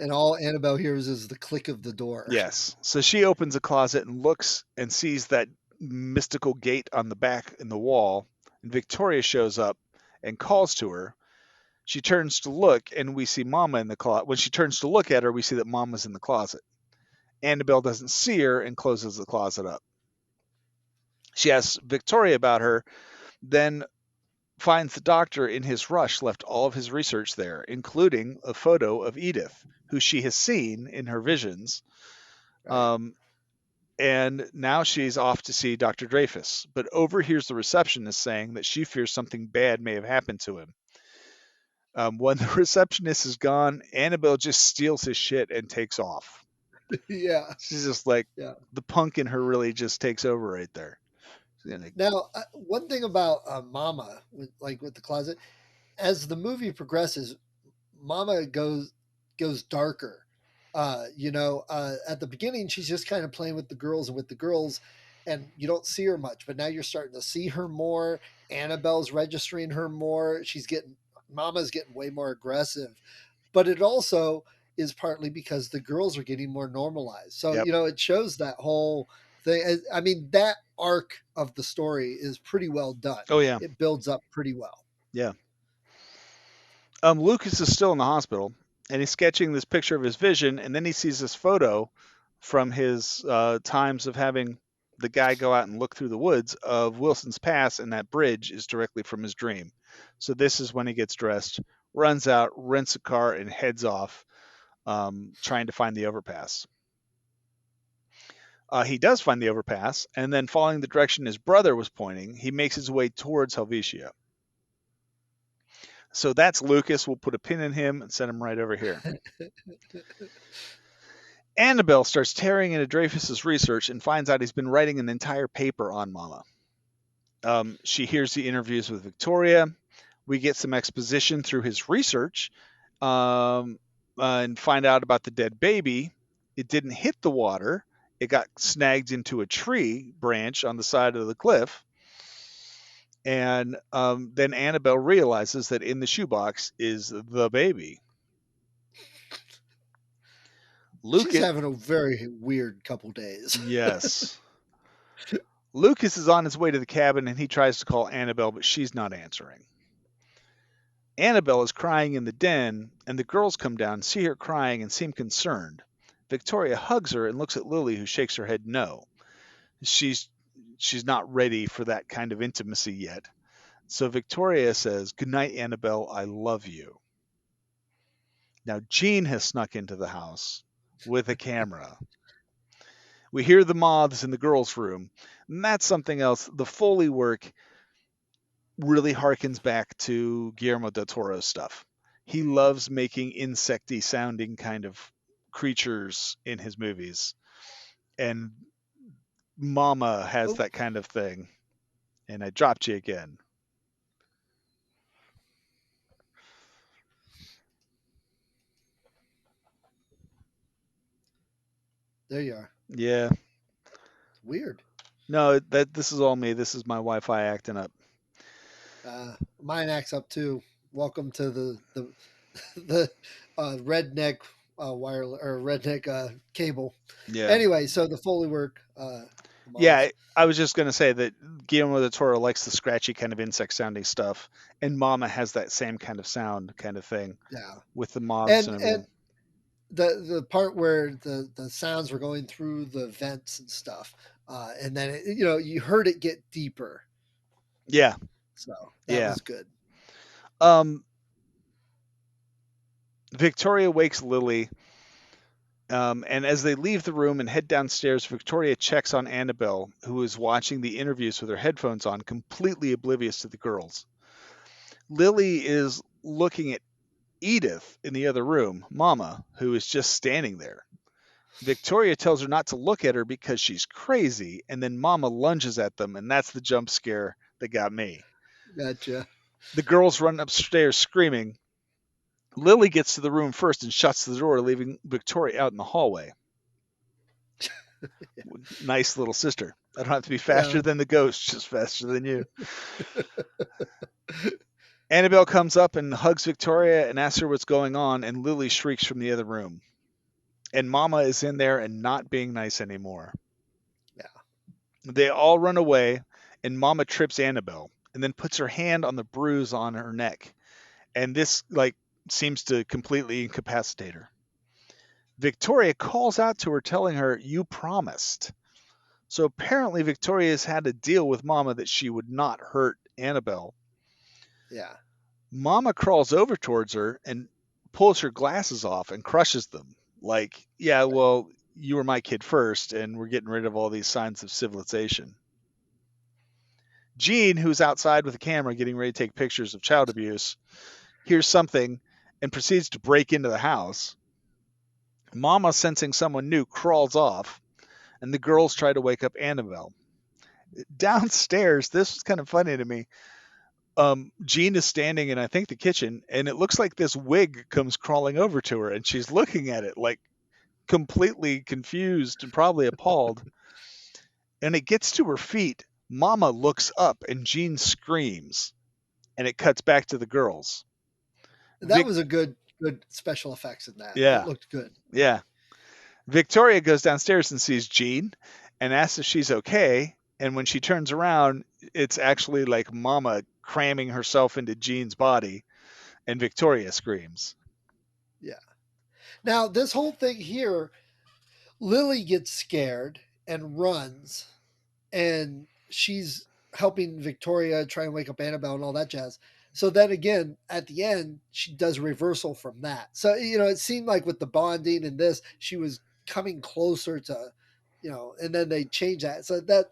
And all Annabelle hears is the click of the door. Yes, so she opens a closet and looks and sees that mystical gate on the back in the wall, and Victoria shows up and calls to her. She turns to look, and we see Mama in the closet. When she turns to look at her, we see that Mama's in the closet. Annabelle doesn't see her and closes the closet up. She asks Victoria about her, then finds the doctor in his rush left all of his research there, including a photo of Edith, who she has seen in her visions. Right. Um, and now she's off to see Dr. Dreyfus, but overhears the receptionist saying that she fears something bad may have happened to him. When the receptionist is gone, Annabelle just steals his shit and takes off. Yeah. She's just like, Yeah. the punk in her really just takes over right there. Like, Now, one thing about Mama, with the closet, as the movie progresses, Mama goes darker. At the beginning, she's just kind of playing with the girls and with the girls, and you don't see her much. But now you're starting to see her more. Annabelle's registering her more. Mama's getting way more aggressive. But it also is partly because the girls are getting more normalized. So yep. it shows that whole thing. I mean, that arc of the story is pretty well done. Oh yeah, It builds up pretty well. yeah. Lucas is still in the hospital, and he's sketching this picture of his vision, and then he sees this photo from his times of having the guy go out and look through the woods of Wilson's Pass, and that bridge is directly from his dream. So this is when he gets dressed, runs out, rents a car, and heads off, trying to find the overpass. He does find the overpass, and then following the direction his brother was pointing, he makes his way towards Helvetia. So that's Lucas. We'll put a pin in him and send him right over here. Annabelle starts tearing into Dreyfus's research and finds out he's been writing an entire paper on Mama. She hears the interviews with Victoria. We get some exposition through his research and find out about the dead baby. It didn't hit the water. It got snagged into a tree branch on the side of the cliff. And then Annabelle realizes that in the shoebox is the baby. She's having a very weird couple days. Yes. Lucas is on his way to the cabin and he tries to call Annabelle, but she's not answering. Annabelle is crying in the den, and the girls come down, see her crying, and seem concerned. Victoria hugs her and looks at Lily, who shakes her head no. She's not ready for that kind of intimacy yet. So Victoria says, "Good night, Annabelle, I love you." Now Jean has snuck into the house with a camera. We hear the moths in the girls' room, and that's something else. The Foley work really harkens back to Guillermo Del Toro's stuff. He loves making insecty sounding kind of creatures in his movies. And Mama has that kind of thing. And I dropped you again. There you are. Yeah. It's weird. No, this is all me. This is my Wi-Fi acting up. Mine acts up too. Welcome to the redneck wireless or redneck cable. Yeah. Anyway, so the Foley work. Yeah, I was just gonna say that Guillermo del Toro likes the scratchy kind of insect sounding stuff, and Mama has that same kind of sound kind of thing. Yeah, with the moths and everything. And the part where the sounds were going through the vents and stuff, and then you heard it get deeper. Yeah. So that was good. Victoria wakes Lily. And as they leave the room and head downstairs, Victoria checks on Annabelle, who is watching the interviews with her headphones on, completely oblivious to the girls. Lily is looking at Edith in the other room, Mama, who is just standing there. Victoria tells her not to look at her because she's crazy, and then Mama lunges at them, and that's the jump scare that got me. Gotcha. The girls run upstairs screaming. Lily gets to the room first and shuts the door, leaving Victoria out in the hallway. Yeah. Nice little sister. I don't have to be faster than the ghost, just faster than you. Annabelle comes up and hugs Victoria and asks her what's going on, and Lily shrieks from the other room. And Mama is in there and not being nice anymore. Yeah. They all run away, and Mama trips Annabelle and then puts her hand on the bruise on her neck. And this, seems to completely incapacitate her. Victoria calls out to her, telling her, "You promised." So apparently Victoria has had a deal with Mama that she would not hurt Annabelle. Yeah. Mama crawls over towards her and pulls her glasses off and crushes them. Yeah, well, you were my kid first, and we're getting rid of all these signs of civilization. Jean, who's outside with a camera getting ready to take pictures of child abuse, hears something and proceeds to break into the house. Mama, sensing someone new, crawls off, and the girls try to wake up Annabelle. Downstairs, this was kind of funny to me. Jean is standing in, I think, the kitchen, and it looks like this wig comes crawling over to her, and she's looking at it completely confused and probably appalled. And it gets to her feet. Mama looks up, and Jean screams, and it cuts back to the girls. That was a good special effects in that. Yeah. It looked good. Yeah. Victoria goes downstairs and sees Jean, and asks if she's okay. And when she turns around, it's actually like Mama cramming herself into Jean's body, and Victoria screams. Yeah. Now, this whole thing here, Lily gets scared and runs, and she's helping Victoria try and wake up Annabelle and all that jazz. So then again, at the end, she does reversal from that. So, it seemed like with the bonding and this, she was coming closer to, and then they changed that. So that,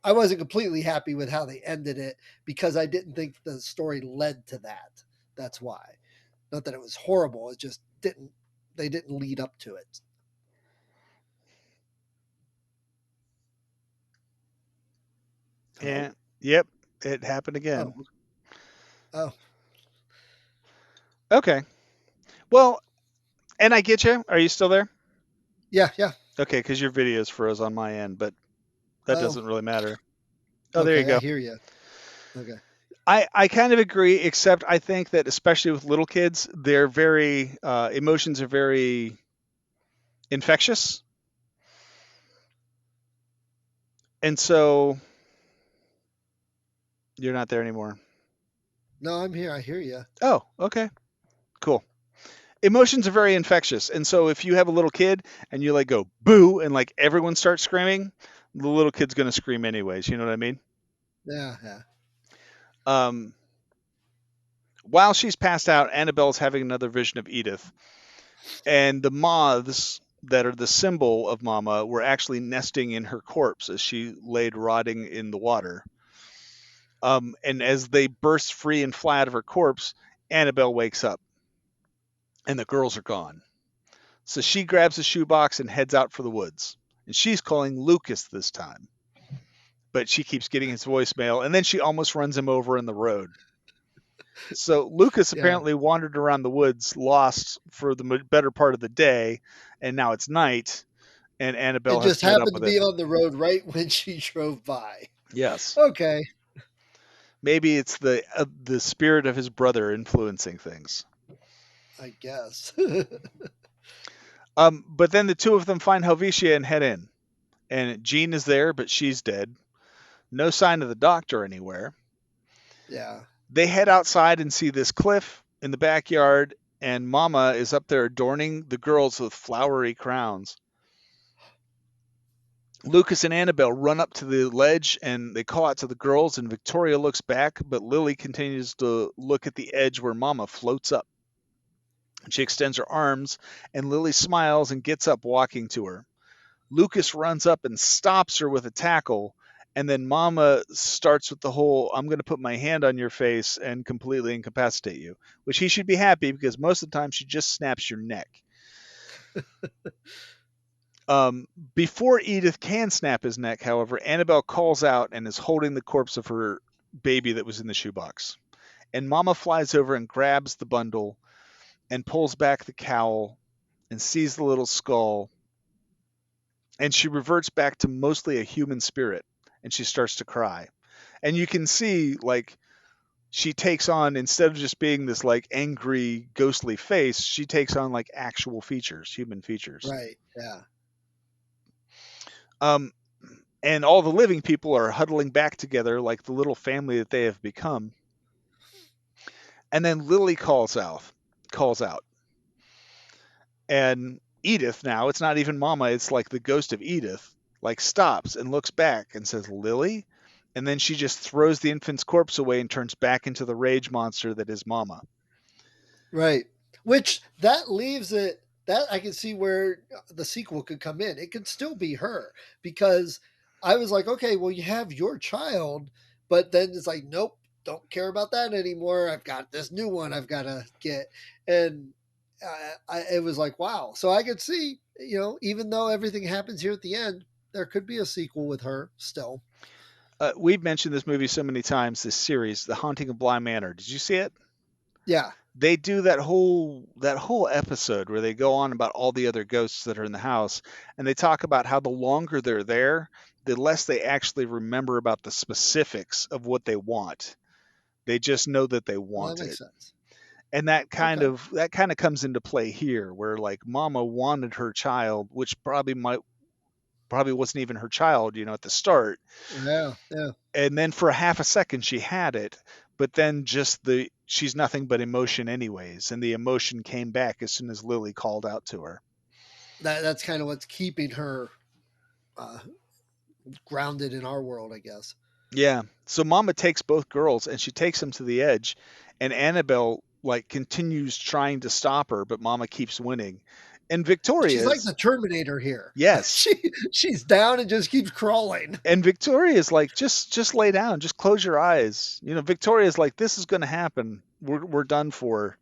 I wasn't completely happy with how they ended it because I didn't think the story led to that. That's why. Not that it was horrible. It just they didn't lead up to it. Hello? And yep, it happened Oh, again. oh, Okay. Well, and I get you. Are you still there? yeah, yeah. Okay, because your video's froze on my end, but that Oh, doesn't really matter. Oh, there you okay. I go. hear you. Okay. I kind of agree, except I think that especially with little kids, they're very emotions are very infectious, and so you're not there anymore. No, I'm here. I hear you. Oh, okay, cool. Emotions are very infectious, and so if you have a little kid and you like go boo and like everyone starts screaming, the little kid's gonna scream anyways. You know what I mean? Yeah, yeah. Um, while she's passed out, Annabelle's having another vision of Edith, and the moths that are the symbol of Mama were actually nesting in her corpse as she laid rotting in the water. And as they burst free and fly out of her corpse, Annabelle wakes up, and the girls are gone. So she grabs a shoebox and heads out for the woods. And she's calling Lucas this time, but she keeps getting his voicemail, and then she almost runs him over in the road. So Lucas Yeah. apparently wandered around the woods, lost for the better part of the day, and now it's night, and It Annabelle has just met up happened to with him. be on the road right when she drove by. Yes, Okay. maybe it's the spirit of his brother influencing things. I guess. But then the two of them find Helvetia and head in, and Jean is there, but she's dead. No sign of the doctor anywhere. Yeah. They head outside and see this cliff in the backyard, and Mama is up there adorning the girls with flowery crowns. Lucas and Annabelle run up to the ledge and they call out to the girls, and Victoria looks back, but Lily continues to look at the edge where Mama floats up. She extends her arms, and Lily smiles and gets up, walking to her. Lucas runs up and stops her with a tackle, and then Mama starts with the whole "I'm going to put my hand on your face and completely incapacitate you," which he should be happy because most of the time she just snaps your neck. Um, Before Edith can snap his neck, however, Annabelle calls out and is holding the corpse of her baby that was in the shoebox. And Mama flies over and grabs the bundle and pulls back the cowl and sees the little skull, and she reverts back to mostly a human spirit, and she starts to cry. And you can see like she takes on, instead of just being this like angry ghostly face, she takes on like actual features, human features. Right. Yeah. Um and all the living people are huddling back together like the little family that they have become. And then Lily calls out. And Edith, now it's not even Mama, it's like the ghost of Edith, like stops and looks back and says, "Lily?" And then she just throws the infant's corpse away and turns back into the rage monster that is Mama. Right. Which that leaves it that I can see where the sequel could come in. It could still be her because I was like, okay, well, you have your child, but then it's like, nope, don't care about that anymore. I've got this new one I've got to get. And it was like, wow. So I could see, even though everything happens here at the end, there could be a sequel with her still. We've mentioned this movie so many times, this series, The Haunting of Bly Manor. Did you see it? Yeah. They do that whole episode where they go on about all the other ghosts that are in the house, and they talk about how the longer they're there, the less they actually remember about the specifics of what they want. They just know that they Well, that want makes it. sense. And Okay. that kind of comes into play here, where like Mama wanted her child, which probably might probably wasn't even her child, at the start. Yeah, yeah. And then for a half a second she had it, but then just she's nothing but emotion anyways, and the emotion came back as soon as Lily called out to her. That's kind of what's keeping her uh, grounded in our world, I guess. Yeah. So Mama takes both girls and she takes them to the edge, and Annabelle like continues trying to stop her, but Mama keeps winning. And She's like Victoria's the Terminator here. yes. She's down and just keeps crawling. And Victoria's like, just lay down, just close your eyes. Victoria's like, this is gonna happen. We're done for.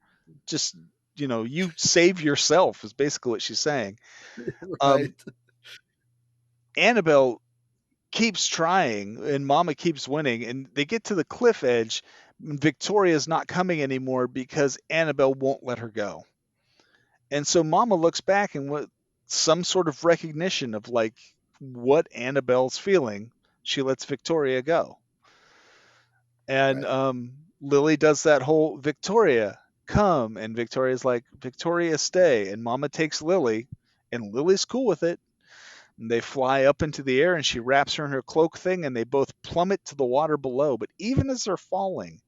Just you save yourself is basically what she's saying. Right. Annabelle keeps trying and Mama keeps winning, and they get to the cliff edge. Victoria's not coming anymore because Annabelle won't let her go. And so Mama looks back and with some sort of recognition of like what Annabelle's feeling, she lets Victoria go. And Right. Lily does that whole Victoria, come. And Victoria's like, Victoria, stay. And Mama takes Lily, and Lily's cool with it. And they fly up into the air, and she wraps her in her cloak thing, and they both plummet to the water below. But even as they're falling,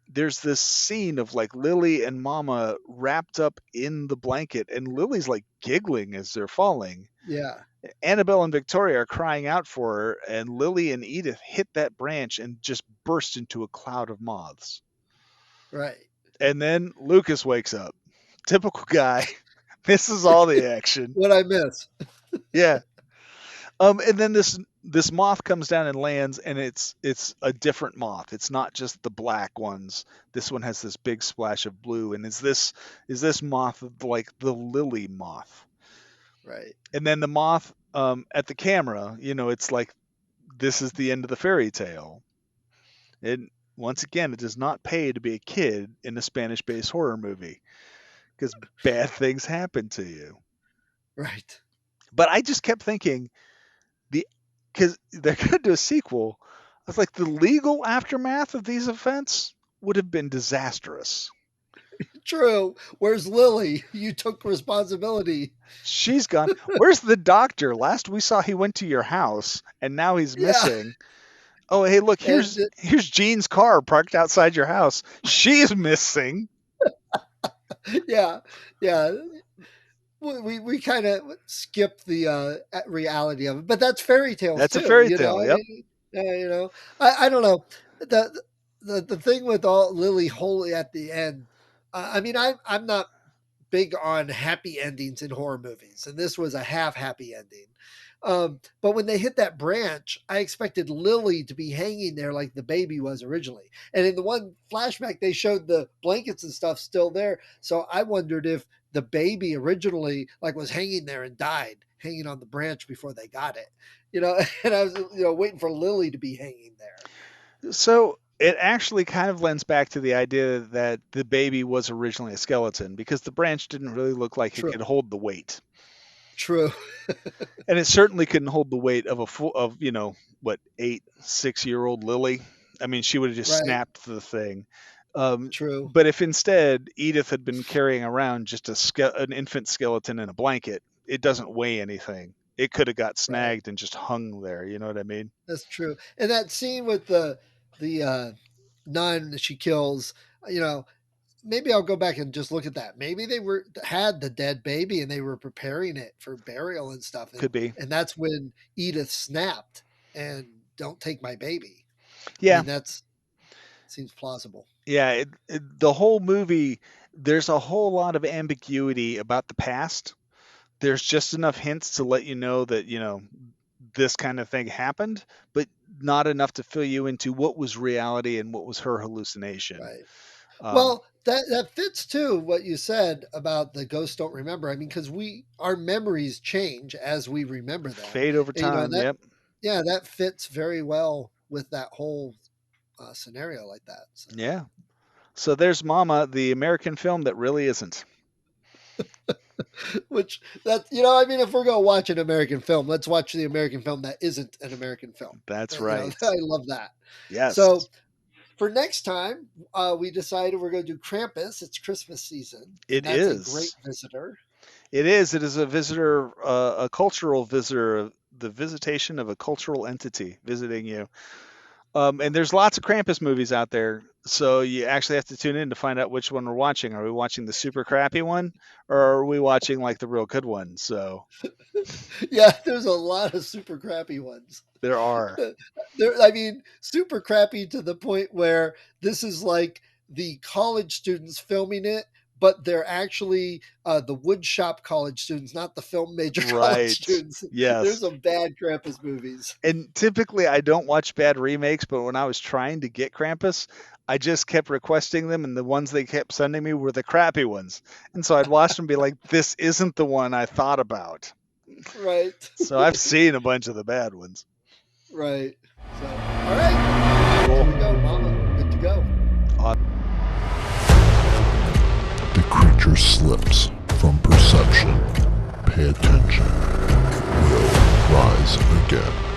there's this scene of like Lily and Mama wrapped up in the blanket, and Lily's like giggling as they're falling. Yeah. Annabelle and Victoria are crying out for her, and Lily and Edith hit that branch and just burst into a cloud of moths. Right. And then Lucas wakes up. Typical guy. This is all the action. What I miss. Yeah. And then this moth comes down and lands, and it's a different moth. It's not just the black ones. This one has this big splash of blue, and is this moth like the lily moth? Right. And then the moth at the camera, it's like this is the end of the fairy tale. And once again, it does not pay to be a kid in a Spanish-based horror movie because bad things happen to you. Right. But I just kept thinking because they're going to do a sequel. I was like, the legal aftermath of these events would have been disastrous. True. Where's Lily? You took responsibility. She's gone. Where's the doctor? Last we saw, he went to your house, and now he's Yeah. missing. Oh, hey, look, And here's Jean's car parked outside your house. She's missing. yeah. Yeah. We kind of skipped the reality of it, but that's fairy tales That's a too. fairy tale. Yep. I don't know the thing with all Lily Holy at the end. I mean, I'm not big on happy endings in horror movies, and this was a half happy ending. But when they hit that branch, I expected Lily to be hanging there like the baby was originally. And in the one flashback, they showed the blankets and stuff still there. So I wondered if the baby originally like was hanging there and died, hanging on the branch before they got it. And I was waiting for Lily to be hanging there. So it actually kind of lends back to the idea that the baby was originally a skeleton because the branch didn't really look like it True. could hold the weight. True. And it certainly couldn't hold the weight of a full of, what, 6-year-old Lily. I mean, she would have just Right. snapped the thing. True. But if instead Edith had been carrying around just an infant skeleton in a blanket, it doesn't weigh anything. It could have got Right. snagged and just hung there. You know what I mean? That's true. And that scene with the nun that she kills, you know, maybe I'll go back and just look at that. Maybe they had the dead baby and they were preparing it for burial and stuff, Could be. and that's when Edith snapped and don't take my baby. I Yeah. mean, that's seems plausible. Yeah. The whole movie, there's a whole lot of ambiguity about the past. There's just enough hints to let you know that, this kind of thing happened, but not enough to fill you into what was reality and what was her hallucination. Right. Um, Well, that fits too what you said about the ghosts don't remember. I mean, because our memories change as we remember them. Fade over And, time. that Yep. yeah, that fits very well with that whole scenario like that. So. Yeah. So there's Mama, the American film that really isn't. Which that I mean, if we're gonna watch an American film, let's watch the American film that isn't an American film. That's right. I love that. Yes, So for next time, we decided we're going to do Krampus. It's Christmas season, and it that's a great is. visitor. It is. It is a visitor, a cultural visitor the visitation of a cultural entity visiting you. And there's lots of Krampus movies out there, so you actually have to tune in to find out which one we're watching. Are we watching the super crappy one, or are we watching like the real good one? So Yeah, there's a lot of super crappy ones. there are. I mean, super crappy to the point where this is like the college students filming it, but they're actually the woodshop college students, not the film major college Right. students. There's Yes. some bad Krampus movies. And typically I don't watch bad remakes, but when I was trying to get Krampus, I just kept requesting them, and the ones they kept sending me were the crappy ones. And so I'd watch them and be like, this isn't the one I thought about. Right. So I've seen a bunch of the bad ones. Right. So, all right. Here we go, Mama. Good to go. The creature slips from perception. Pay attention. It will rise again.